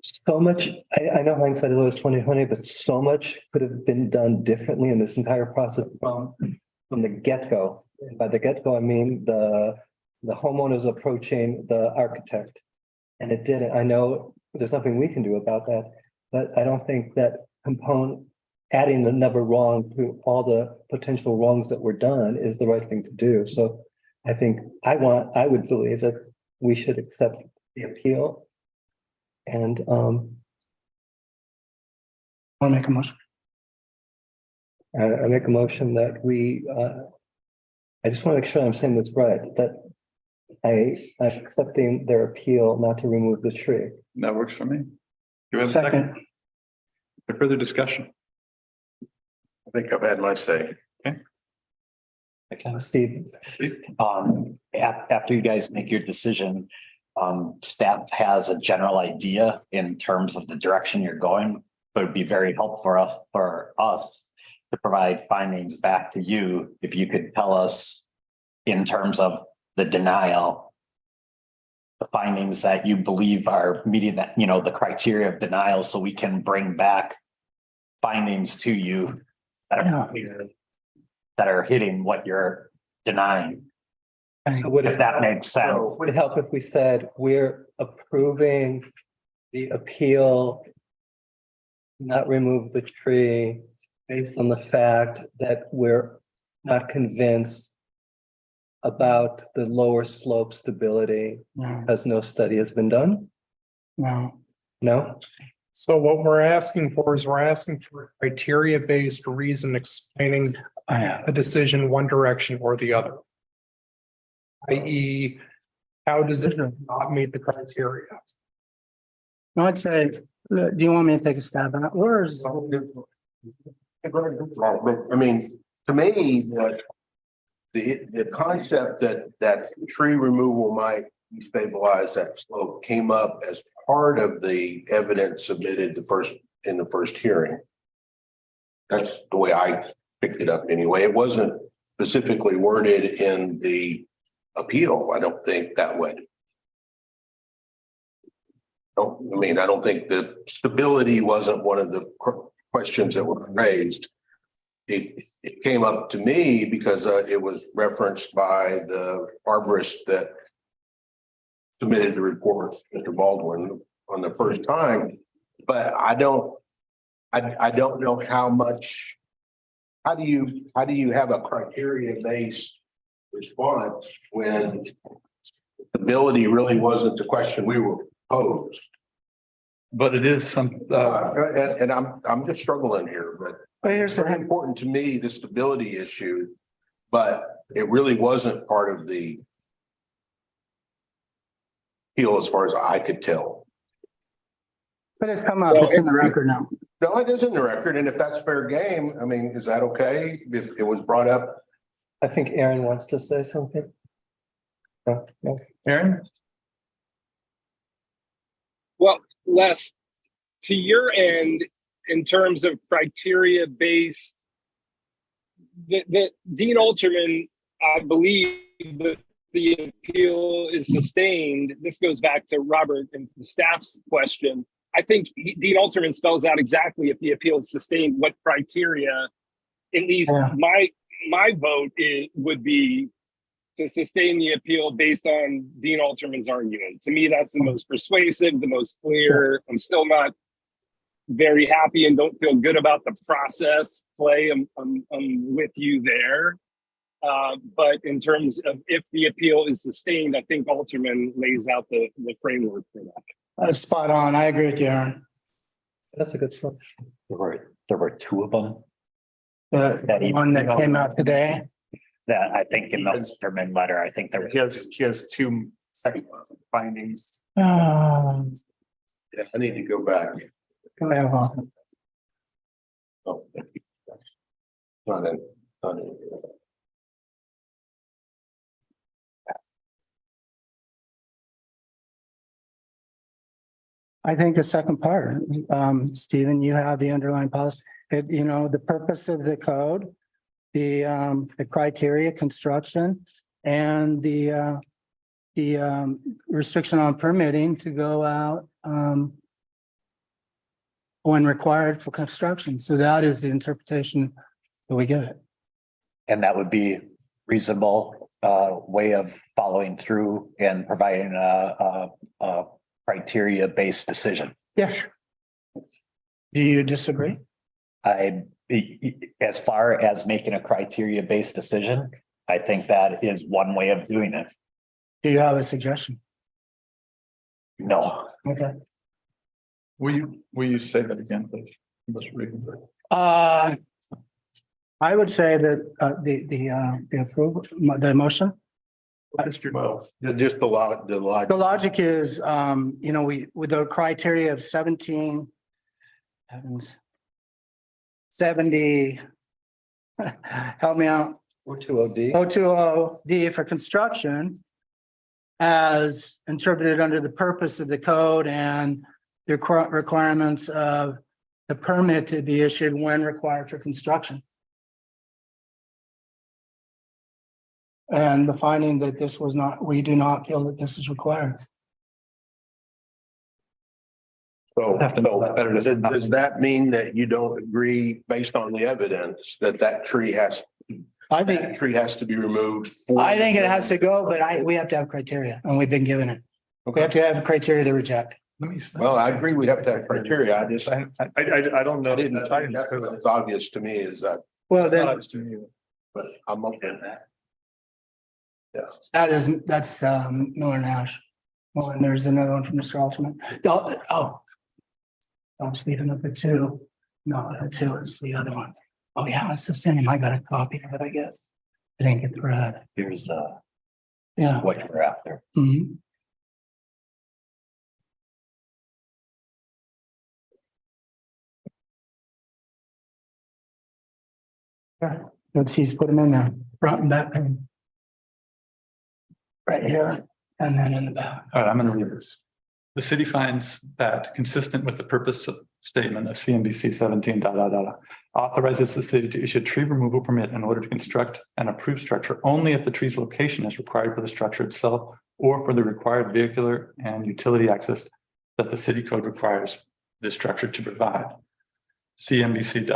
So much, I know hindsight is always 20/20, but so much could have been done differently in this entire process from the get-go. And by the get-go, I mean the homeowners approaching the architect. And it didn't. I know there's nothing we can do about that, but I don't think that adding another wrong to all the potential wrongs that were done is the right thing to do. So I think I would believe that we should accept the appeal. And I'll make a motion. I make a motion that I just want to make sure I'm saying this right, that I'm accepting their appeal not to remove the tree. That works for me. Do we have a second? Further discussion? I think I've had my say. Okay. Steve, After you guys make your decision, staff has a general idea in terms of the direction you're going, but it'd be very helpful for us to provide findings back to you. If you could tell us in terms of the denial, the findings that you believe are meeting that, the criteria of denial, so we can bring back findings to you that are hitting what you're denying. If that makes sense. would it help if we said we're approving the appeal, not remove the tree based on the fact that we're not convinced about the lower slope stability because no study has been done? No? So what we're asking for is we're asking for a criteria-based reason explaining a decision one direction or the other. i.e., how does it not meet the criteria? I'd say, look, do you want me to take a stab at it? Where's? I mean, to me, the concept that tree removal might stabilize that slope came up as part of the evidence submitted in the first hearing. That's the way I picked it up anyway. It wasn't specifically worded in the appeal. I don't think that way. I don't think the stability wasn't one of the questions that were raised. It came up to me because it was referenced by the arborist that submitted the report, Mr. Baldwin, on the first time. But I don't know how much. How do you have a criteria-based response when stability really wasn't the question we were posed? But it is some, and I'm just struggling here, but it's very important to me, the stability issue, but it really wasn't part of the appeal as far as I could tell. But it's come up, it's in the record now. No, it is in the record, and if that's fair game, I mean, is that okay if it was brought up? I think Aaron wants to say something. No. Aaron? Well, Les, to your end, in terms of criteria-based, the Dean Alterman, I believe that the appeal is sustained. This goes back to Robert and the staff's question. I think Dean Alterman spells out exactly if the appeal is sustained, what criteria, at least my vote would be to sustain the appeal based on Dean Alterman's argument. To me, that's the most persuasive, the most clear. I'm still not very happy and don't feel good about the process play. I'm with you there. But in terms of if the appeal is sustained, I think Alterman lays out the framework for that. That's spot on. I agree with you, Aaron. That's a good one. There were two of them. The one that came out today. That I think in the Alterman letter, I think there He has two second findings. Yeah, I need to go back. Go ahead, Vaughn. Oh, not in. I think the second part, Stephen, you have the underlying policy, the purpose of the code, the criteria, construction, and the restriction on permitting to go out when required for construction. So that is the interpretation that we give it. And that would be reasonable way of following through and providing a criteria-based decision. Yes. Do you disagree? As far as making a criteria-based decision, I think that is one way of doing it. Do you have a suggestion? No. Okay. Will you say that again, please? I would say that the approval, the motion. Just the logic. The logic is, with the criteria of 70, help me out, O20D. O20D for construction as interpreted under the purpose of the code and the requirements of the permit to be issued when required for construction. And the finding that this was not, we do not feel that this is required. So, Have to know that better. does that mean that you don't agree based on the evidence that that tree has I to be removed? I think it has to go, but we have to have criteria and we've been given it. We have to have criteria to reject. Well, I agree, we have to have criteria. I just, I don't know. I didn't try to, it's obvious to me is that, Well, then but I'm okay with that. Yeah. that's Miller Nash. Well, and there's another one from Mr. Alterman. Oh. I was leaving up at 2. No, at 2 is the other one. Oh, yeah, it's the same. I got a copy of it, I guess. I didn't get the red. Here's Yeah. what you're after. Mhm. Yeah, let's see, put them in there, front and back. Right here, and then in the back. All right, I'm going to read this. The city finds that consistent with the purpose statement of CMBC 17 authorizes the city to issue a tree removal permit in order to construct an approved structure only if the tree's location is required for the structure itself or for the required vehicular and utility access that the city code requires this structure to provide. CMBC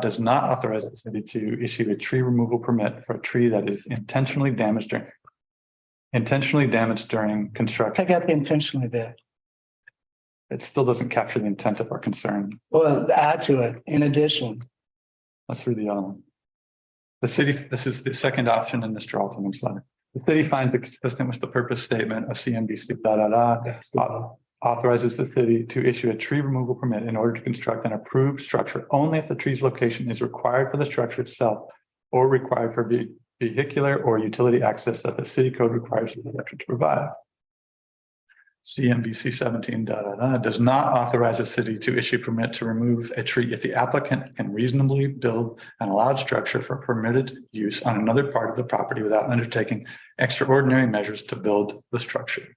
does not authorize the city to issue a tree removal permit for a tree that is intentionally damaged during construction. Take out the intentionally there. It still doesn't capture the intent of our concern. Well, add to it, in addition. Let's read the other one. The city, this is the second option in Mr. Alterman's letter. The city finds it consistent with the purpose statement of CMBC authorizes the city to issue a tree removal permit in order to construct an approved structure only if the tree's location is required for the structure itself or required for vehicular or utility access that the city code requires the structure to provide. CMBC 17 does not authorize the city to issue permit to remove a tree if the applicant can reasonably build an allowed structure for permitted use on another part of the property without undertaking extraordinary measures to build the structure.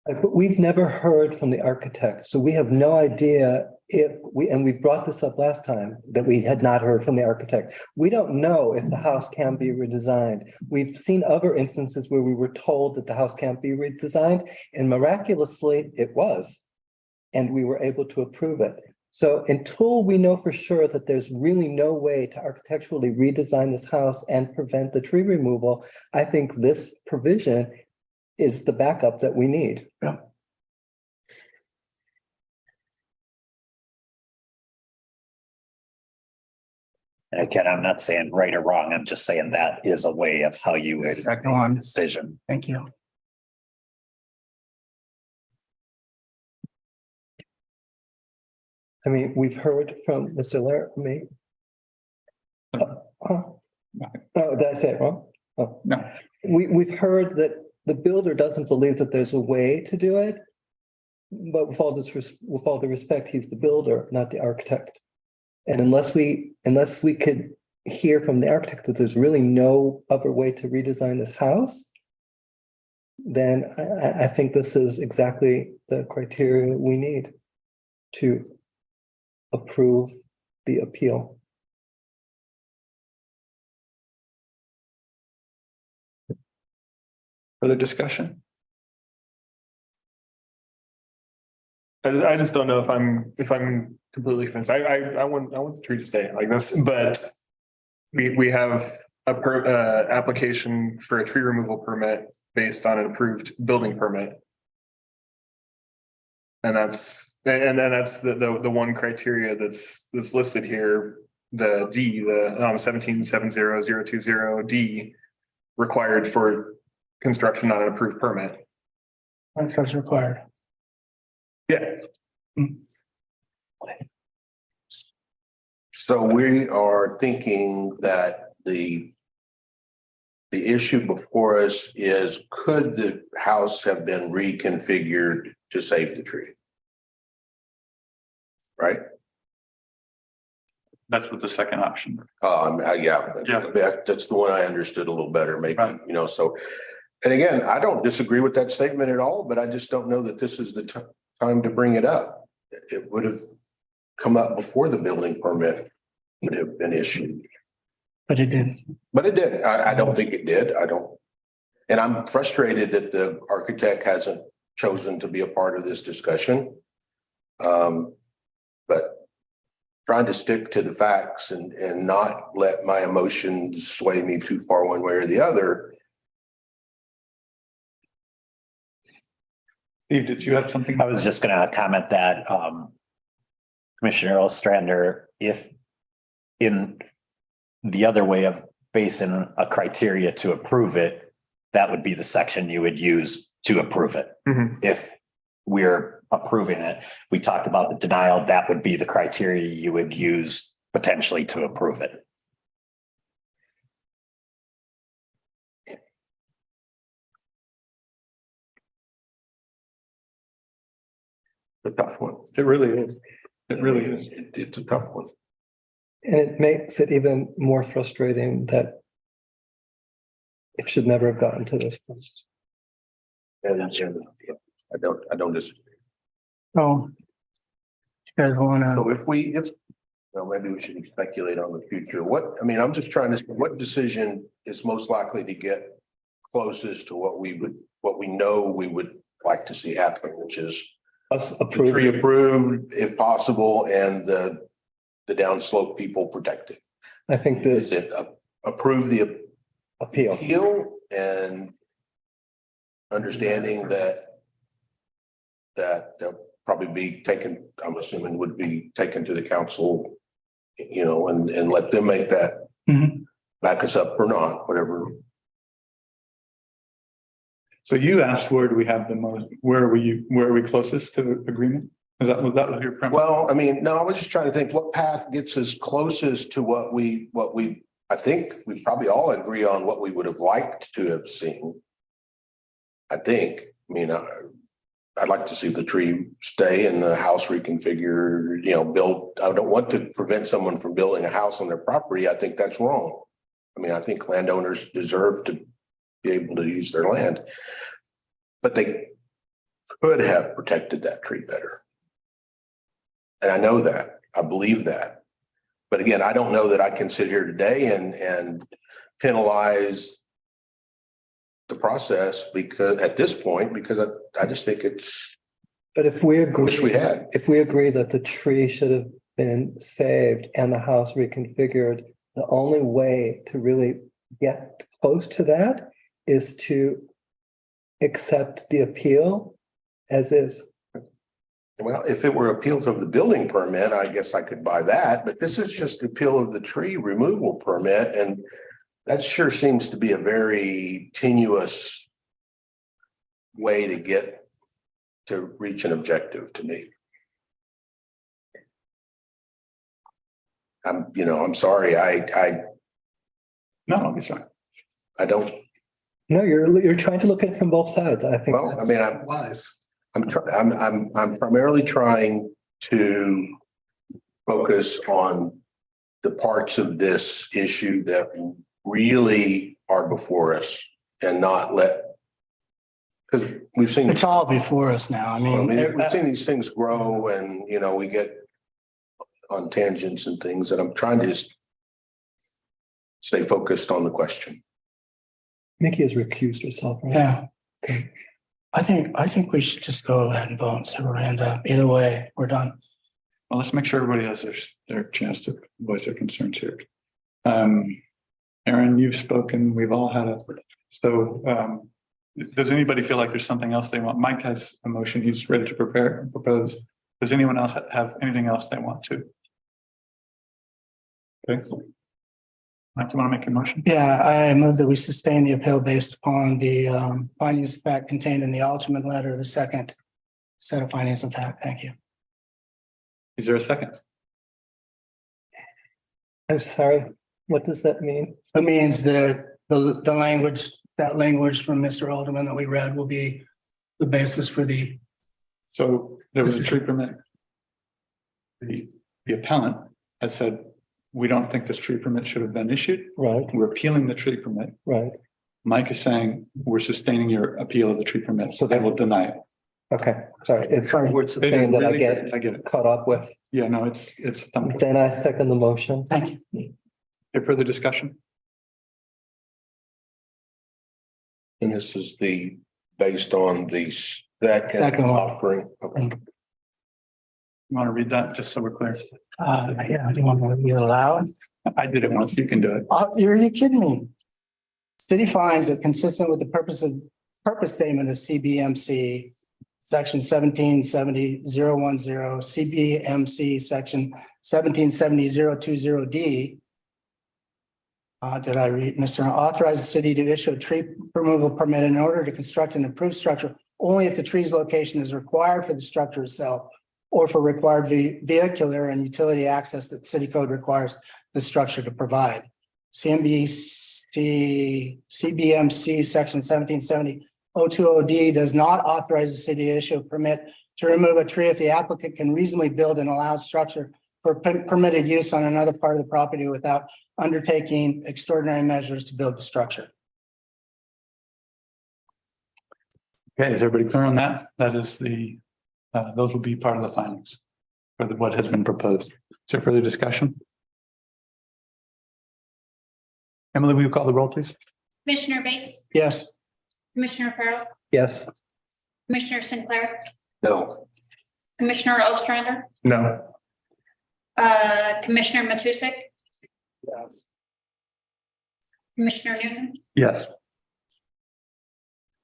But we've never heard from the architect, so we have no idea and we brought this up last time, that we had not heard from the architect. We don't know if the house can be redesigned. We've seen other instances where we were told that the house can't be redesigned, and miraculously it was. And we were able to approve it. So until we know for sure that there's really no way to architecturally redesign this house and prevent the tree removal, I think this provision is the backup that we need. Yeah. And again, I'm not saying right or wrong. I'm just saying that is a way of how you would Second make a one. decision. Thank you. I mean, we've heard from Mr. Laramie. Oh, did I say it wrong? Oh, No. We've heard that the builder doesn't believe that there's a way to do it. But with all due respect, he's the builder, not the architect. And unless we could hear from the architect that there's really no other way to redesign this house, then I think this is exactly the criteria we need to approve the appeal. Further discussion? I just don't know if I'm completely convinced. I want the tree to stay like this, but we have a application for a tree removal permit based on an approved building permit. And that's the one criteria that's listed here, the D, the 177020 D, required for construction on an approved permit. That's required. Yeah. So we are thinking that the issue before us is, could the house have been reconfigured to save the tree? Right? That's what the second option. Yeah, that's the one I understood a little better, maybe, you know, so. And again, I don't disagree with that statement at all, but I just don't know that this is the time to bring it up. It would have come up before the building permit would have been issued. But it didn't. But it did. I don't think it did. I don't. And I'm frustrated that the architect hasn't chosen to be a part of this discussion. But trying to stick to the facts and not let my emotions sway me too far one way or the other. Steve, did you have something? I was just gonna comment that Commissioner Ostrander, if in the other way of basing a criteria to approve it, that would be the section you would use to approve it. If we're approving it, we talked about the denial, that would be the criteria you would use potentially to approve it. A tough one. It really is. It really is. It's a tough one. And it makes it even more frustrating that it should never have gotten to this point. I don't disagree. Oh. You guys wanna, So if well, maybe we shouldn't speculate on the future. I'm just trying to, what decision is most likely to get closest to what we know we would like to see happen, which is Us the tree approving, approved if possible and the downslope people protected. I think Is the it approve the appeal. appeal and understanding that they'll probably be taken, I'm assuming would be taken to the council, you know, and let them make that Mhm. back us up or not, whatever. So you asked, where do we have the most, where are we closest to the agreement? Was that your premise? Well, I mean, no, I was just trying to think what path gets us closest to what we, I think we probably all agree on what we would have liked to have seen. I think, I'd like to see the tree stay and the house reconfigure, build. I don't want to prevent someone from building a house on their property. I think that's wrong. I think landowners deserve to be able to use their land, but they could have protected that tree better. And I know that, I believe that. But again, I don't know that I can sit here today and penalize the process because at this point, because I just think it's, But if we agree, wish we had. if we agree that the tree should have been saved and the house reconfigured, the only way to really get close to that is to accept the appeal as is. Well, if it were appeals of the building permit, I guess I could buy that, but this is just appeal of the tree removal permit, and that sure seems to be a very tenuous way to get to reach an objective to me. I'm sorry, No, it's fine. I don't, No, you're trying to look at it from both sides. I think. well, that's wise. I'm primarily trying to focus on the parts of this issue that really are before us and not let, because we've seen. It's all before us now. We've seen these things grow and, we get on tangents and things, and I'm trying to just stay focused on the question. Mickey has recused herself. Right? Yeah. Okay. I think we should just go ahead and vote and see where we end up. Either way, we're done. Well, let's make sure everybody has their chance to voice their concerns here. Aaron, you've spoken, we've all had does anybody feel like there's something else they want? Mike has a motion, he's ready to prepare and propose. Does anyone else have anything else they want to? Okay. Mike, you want to make a motion? Yeah, I move that we sustain the appeal based upon the findings of fact contained in the ultimate letter, the second set of findings of fact. Thank you. Is there a second? I'm sorry. What does that mean? It means that the language, that language from Mr. Alderman that we read will be the basis for the. So there was a tree permit. The appellant has said we don't think this tree permit should have been issued. Right, We're appealing the tree permit. right. Mike is saying we're sustaining your appeal of the tree permit, so they will deny it. Okay, sorry. It's words It is that I really get good. I get it. caught up with. Yeah, no, it's. Then I second the motion. Thank you. Any further discussion? And this is based on the second Second one. offering. Okay. You want to read that just so we're clear? Yeah, do you want me to read it aloud? I did it once. You can do it. Are you kidding me? City finds that consistent with the purpose statement of CBMC, section 1770.010, CBMC, section 1770.020D. Did I read, Mr. Authorize the city to issue a tree removal permit in order to construct an approved structure only if the tree's location is required for the structure itself or for required vehicular and utility access that city code requires the structure to provide. CBMC section 1770.020D does not authorize the city to issue a permit to remove a tree if the applicant can reasonably build an allowed structure for permitted use on another part of the property without undertaking extraordinary measures to build the structure. Okay, is everybody clear on that? That is those will be part of the findings for what has been proposed. Is there further discussion? Emily, will you call the roll, please? Commissioner Bates, Yes. Commissioner Farrell, Yes. Commissioner Sinclair, No. Commissioner Ostrander, No. Commissioner Matusik, Yes. Commissioner Newton. Yes.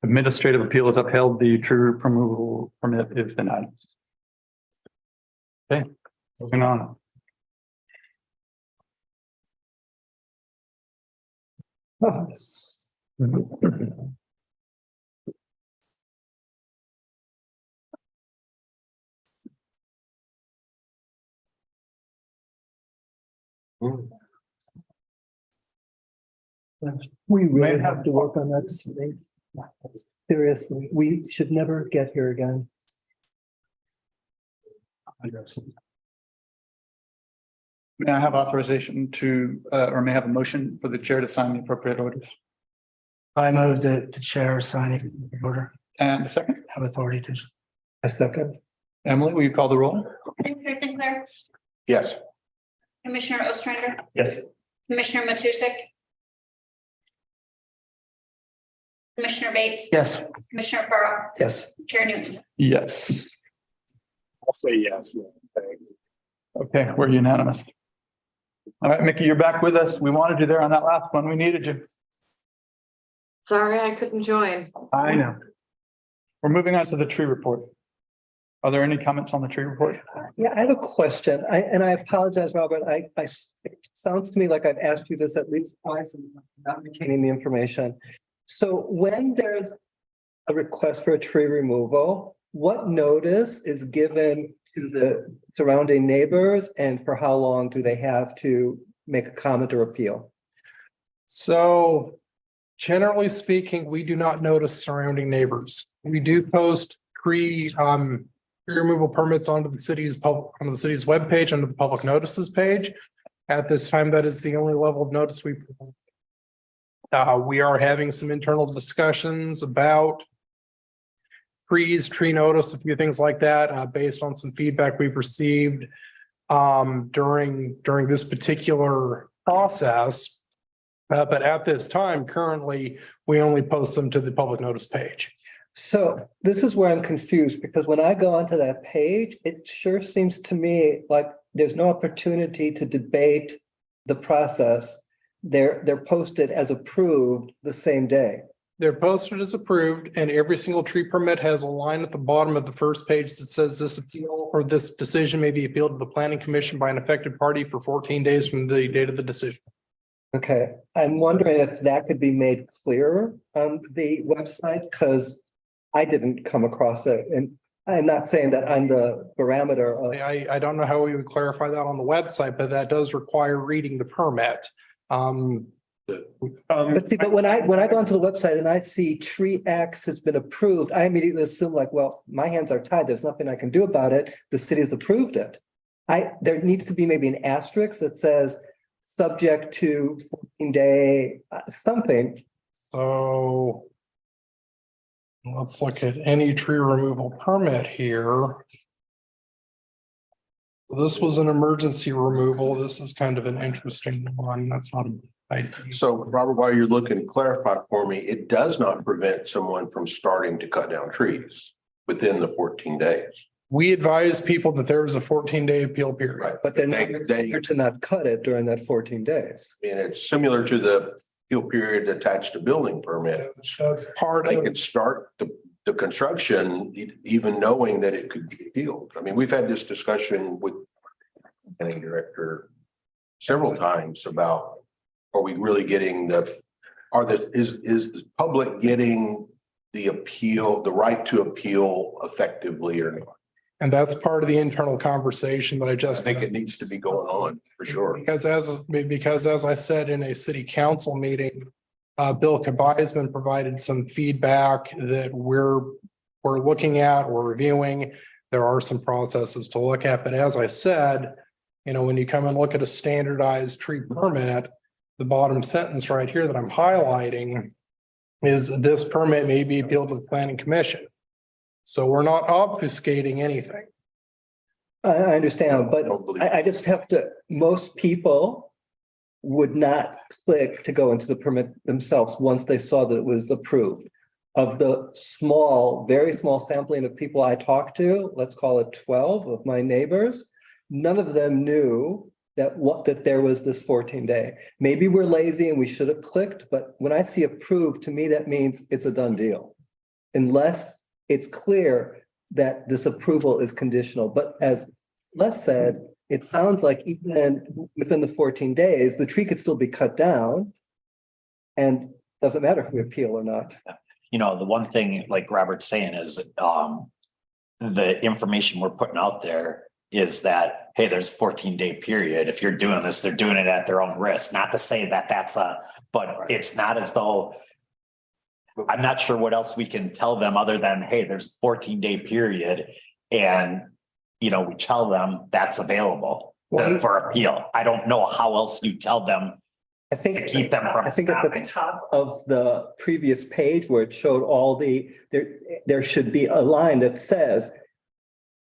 Administrative appeal is upheld. The tree removal permit is denied. Okay, moving on. We really have to work on that. Seriously, we should never get here again. May I have authorization to, or may I have a motion for the chair to sign the appropriate orders? I move that the chair sign the order, And a second, have authority to. A second. Emily, will you call the roll? Commissioner Sinclair, Yes. Commissioner Ostrander, Yes. Commissioner Matusik, Commissioner Bates, Yes. Commissioner Farrell, Yes. Chair Newton. Yes. I'll say yes. Thanks. Okay, we're unanimous. All right, Mickey, you're back with us. We wanted you there on that last one. We needed you. Sorry, I couldn't join. I know. We're moving on to the tree report. Are there any comments on the tree report? Yeah, I have a question. I apologize, Robert. It sounds to me like I've asked you this at least twice and not retaining the information. So when there's a request for a tree removal, what notice is given to the surrounding neighbors and for how long do they have to make a comment or appeal? So generally speaking, we do not notice surrounding neighbors. We do post tree removal permits onto the city's webpage, under the public notices page. At this time, that is the only level of notice we provide. We are having some internal discussions about tree notice, a few things like that, based on some feedback we've received during this particular process. But at this time, currently, we only post them to the public notice page. So this is where I'm confused because when I go onto that page, it sure seems to me like there's no opportunity to debate the process. They're posted as approved the same day. They're posted as approved, and every single tree permit has a line at the bottom of the first page that says this appeal or this decision may be appealed to the planning commission by an affected party for 14 days from the date of the decision. Okay, I'm wondering if that could be made clearer on the website, because I didn't come across it, and I'm not saying that I'm the parameter of. I don't know how we would clarify that on the website, but that does require reading the permit. But see, but when I go onto the website and I see tree X has been approved, I immediately assume like, well, my hands are tied. There's nothing I can do about it. The city has approved it. There needs to be maybe an asterisk that says subject to 14-day something. So let's look at any tree removal permit here. This was an emergency removal. This is kind of an interesting one. That's not a. So Robert, while you're looking, clarify for me, it does not prevent someone from starting to cut down trees within the 14 days. We advise people that there is a 14-day appeal period. Right. But they're not to not cut it during that 14 days. And it's similar to the appeal period attached to building permit. That's part They of can start the construction even knowing that it could be appealed. I mean, we've had this discussion with the planning director several times about, are we really getting is the public getting the appeal, the right to appeal effectively or not? And that's part of the internal conversation that I just. I think it needs to be going on for sure. Because as I said in a city council meeting, Bill Kabizman provided some feedback that we're looking at, we're reviewing. There are some processes to look at, but as I said, when you come and look at a standardized tree permit, the bottom sentence right here that I'm highlighting is this permit may be appealed to the planning commission. So we're not obfuscating anything. I understand, but I just have to, most people would not click to go into the permit themselves once they saw that it was approved. Of the very small sampling of people I talked to, let's call it 12 of my neighbors, none of them knew that there was this 14-day. Maybe we're lazy and we should have clicked, but when I see approved, to me, that means it's a done deal. Unless it's clear that this approval is conditional. But as Les said, it sounds like even within the 14 days, the tree could still be cut down. And doesn't matter if we appeal or not. The one thing like Robert's saying is the information we're putting out there is that, hey, there's a 14-day period. If you're doing this, they're doing it at their own risk. Not to say that but it's not as though, I'm not sure what else we can tell them other than, hey, there's a 14-day period. And, we tell them that's available for appeal. I don't know how else you tell them to keep them from stopping. At the top of the previous page where it showed all there should be a line that says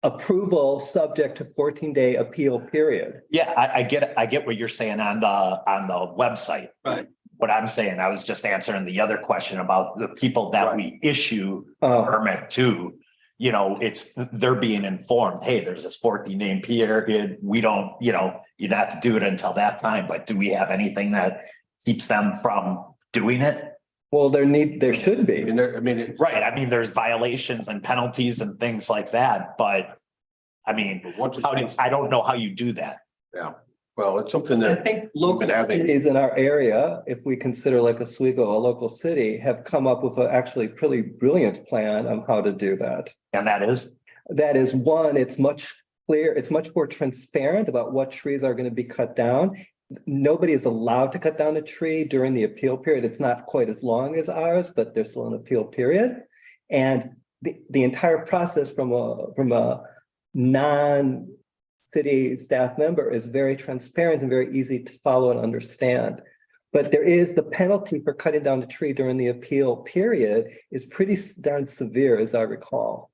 approval subject to 14-day appeal period. Yeah, I get what you're saying on the website. Right. What I'm saying, I was just answering the other question about the people that we issue a permit to. They're being informed, hey, there's this 14-day period. We don't, you'd have to do it until that time. But do we have anything that keeps them from doing it? Well, there should be. Right. I mean, there's violations and penalties and things like that. But I mean, I don't know how you do that. Yeah. Well, it's something that I think local cities in our area, if we consider like Oswego a local city, have come up with an actually pretty brilliant plan on how to do that. And that is one, it's much clear, it's much more transparent about what trees are going to be cut down. Nobody is allowed to cut down a tree during the appeal period. It's not quite as long as ours, but there's still an appeal period. And the entire process from a non-city staff member is very transparent and very easy to follow and understand. But there is the penalty for cutting down the tree during the appeal period is pretty darn severe, as I recall.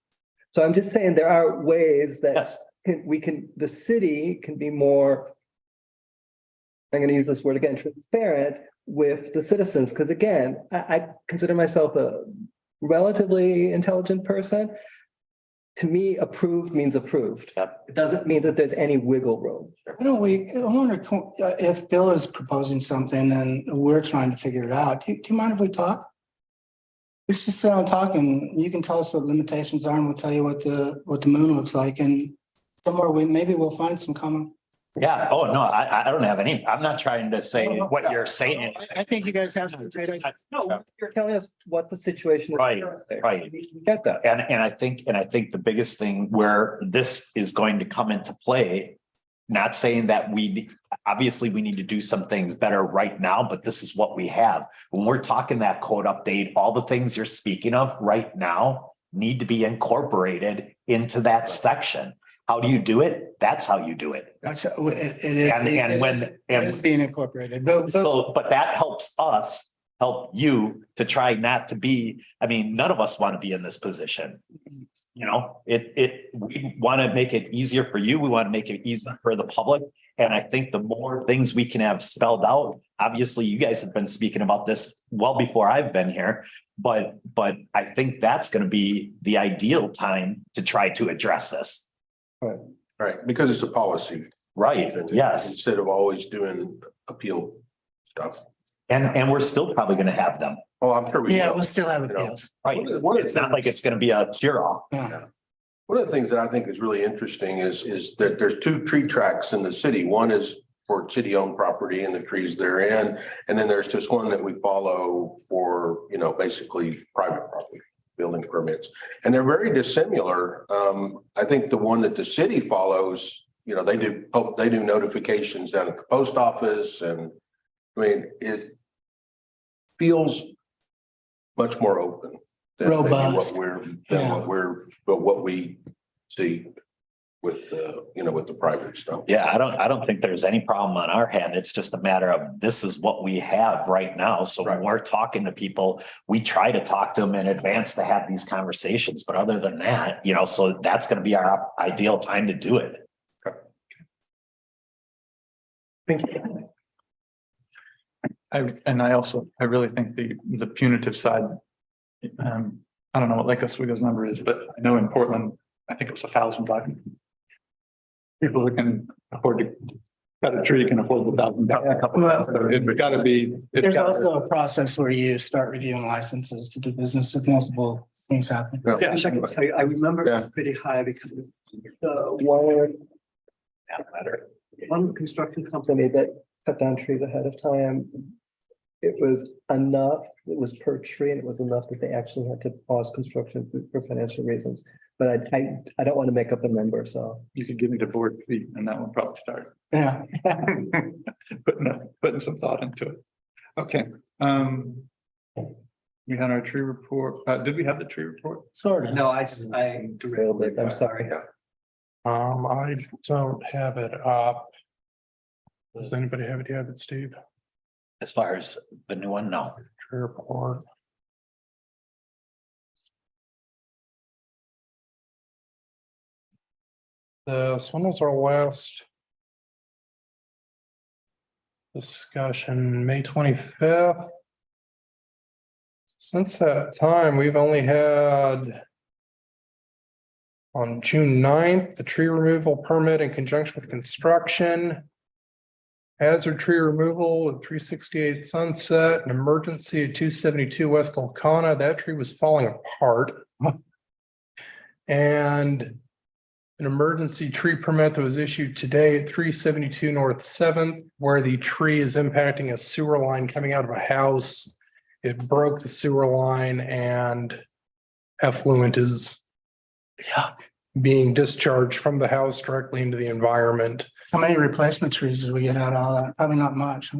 So I'm just saying there are ways that the city can be more, I'm going to use this word again, transparent with the citizens. Because again, I consider myself a relatively intelligent person. To me, approved means approved. It doesn't mean that there's any wiggle room. I wonder if Bill is proposing something and we're trying to figure it out. Do you mind if we talk? Let's just sit down and talk, and you can tell us what limitations are, and we'll tell you what the moon looks like, and somewhere maybe we'll find some common. Yeah. Oh, no, I don't have any. I'm not trying to say what you're saying. I think you guys have some great ideas. No, you're telling us what the situation is. Right. We get that. And I think the biggest thing where this is going to come into play, not saying that obviously we need to do some things better right now, but this is what we have. When we're talking that code update, all the things you're speaking of right now need to be incorporated into that section. How do you do it? That's how you do it. That's, it is. And when, It and is being incorporated, but so, but that helps us, help you to try not to be, I mean, none of us want to be in this position. You know, we want to make it easier for you. We want to make it easier for the public. And I think the more things we can have spelled out, obviously you guys have been speaking about this well before I've been here. But I think that's going to be the ideal time to try to address this. Right, because it's a policy. Right, yes. Instead of always doing appeal stuff. And we're still probably going to have them. Oh, I'm sure we. yeah, will. we'll still have You know, appeals. Right. One of the It's not like it's going to be a cure-all. Yeah. One of the things that I think is really interesting is that there's two tree tracks in the city. One is for city-owned property and the trees therein. And then there's just one that we follow for, you know, basically private property, building permits. And they're very dissimilar. I think the one that the city follows, you know, they do notifications down at the post office, and I mean, it feels much more open than maybe Robust. what we see with the, you know, with the private stuff. Yeah, I don't think there's any problem on our hand. It's just a matter of this is what we have right now. So when we're talking to people, we try to talk to them in advance to have these conversations. But other than that, you know, so that's going to be our ideal time to do it. Thank you. I really think the punitive side. I don't know what Lake Oswego's number is, but I know in Portland, I think it was $1,000. People that can afford to cut a tree can afford the $1,000. So it's got to be. There's also a process where you start reviewing licenses to do business if multiple things happen. Yeah. I remember it was pretty high because one construction company that cut down trees ahead of time. It was enough, it was per tree, and it was enough that they actually had to pause construction for financial reasons. But I don't want to make up a number, so. You could give me the board feet and that would probably start. Yeah. Putting some thought into it. Okay. We had our tree report. Did we have the tree report? Sort of. No, I derailed it, I'm sorry. I don't have it up. Does anybody have it, Steve? As far as the new one, no. Tree report. This one was our last discussion, May 25th. Since that time, we've only had on June 9th, the tree removal permit in conjunction with construction. Hazard tree removal at 368 Sunset, an emergency at 272 West Golconda. That tree was falling apart. And an emergency tree permit that was issued today at 372 North 7th, where the tree is impacting a sewer line coming out of a house. It broke the sewer line and effluent is being discharged from the house directly into the environment. How many replacement trees did we get out of all that? Probably not much.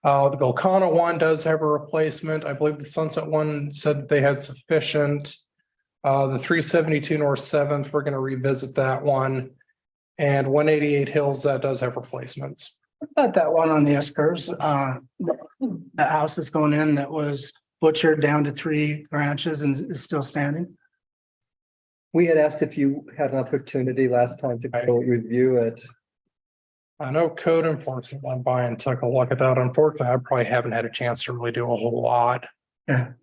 Huh? The Golconda one does have a replacement. I believe the Sunset one said that they had sufficient. The 372 North 7th, we're going to revisit that one. And 188 Hills, that does have replacements. What about that one on the S curves? The house that's going in that was butchered down to 3 branches and is still standing? We had asked if you had an opportunity last time to go review it. I know code enforcement went by and took a look at that. Unfortunately, I probably haven't had a chance to really do a whole lot. Yeah.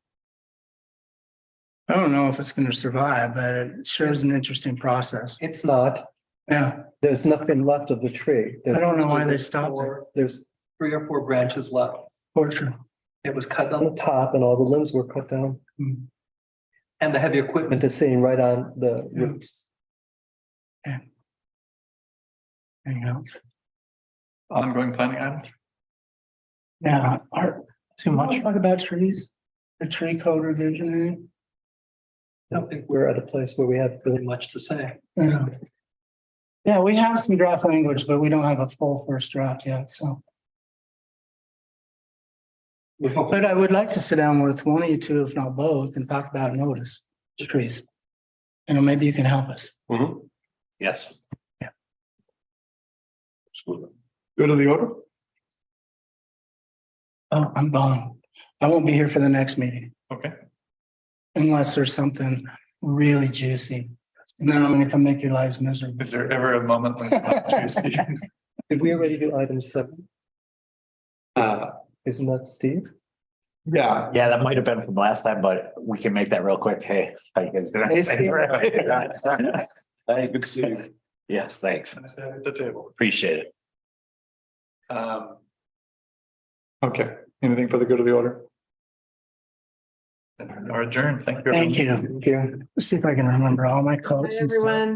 I don't know if it's going to survive, but it sure is an interesting process. It's not. Yeah. There's nothing left of the tree. I don't know why they stopped it. There's 3 or 4 branches left. Torture. It was cut on the top and all the limbs were cut down. And the heavy equipment is sitting right on the roots. Yeah. There you go. Ongoing planning items? Yeah, too much. Talk about trees, the tree code revision. I don't think we're at a place where we have really much to say. Yeah. Yeah, we have some draft language, but we don't have a full first draft yet, so. But I would like to sit down with one of you two, if not both, and talk about notice trees. You know, maybe you can help us. Yes. Go to the order. Oh, I'm gone. I won't be here for the next meeting Okay. unless there's something really juicy. And then I'm gonna come make your lives miserable. Is there ever a moment when it's not juicy? Did we already do item 7? Isn't that Steve? Yeah. Yeah, that might have been from last time, but we can make that real quick. Hey, how you guys doing? Hey, Steve. Hey, good to see you. Yes, thanks. Nice to have you at the table. Appreciate it. Okay, anything for the good of the order? Then we are adjourned. Thank you. Thank everyone. you. Let's see if I can remember all my Bye, quotes and stuff. everyone.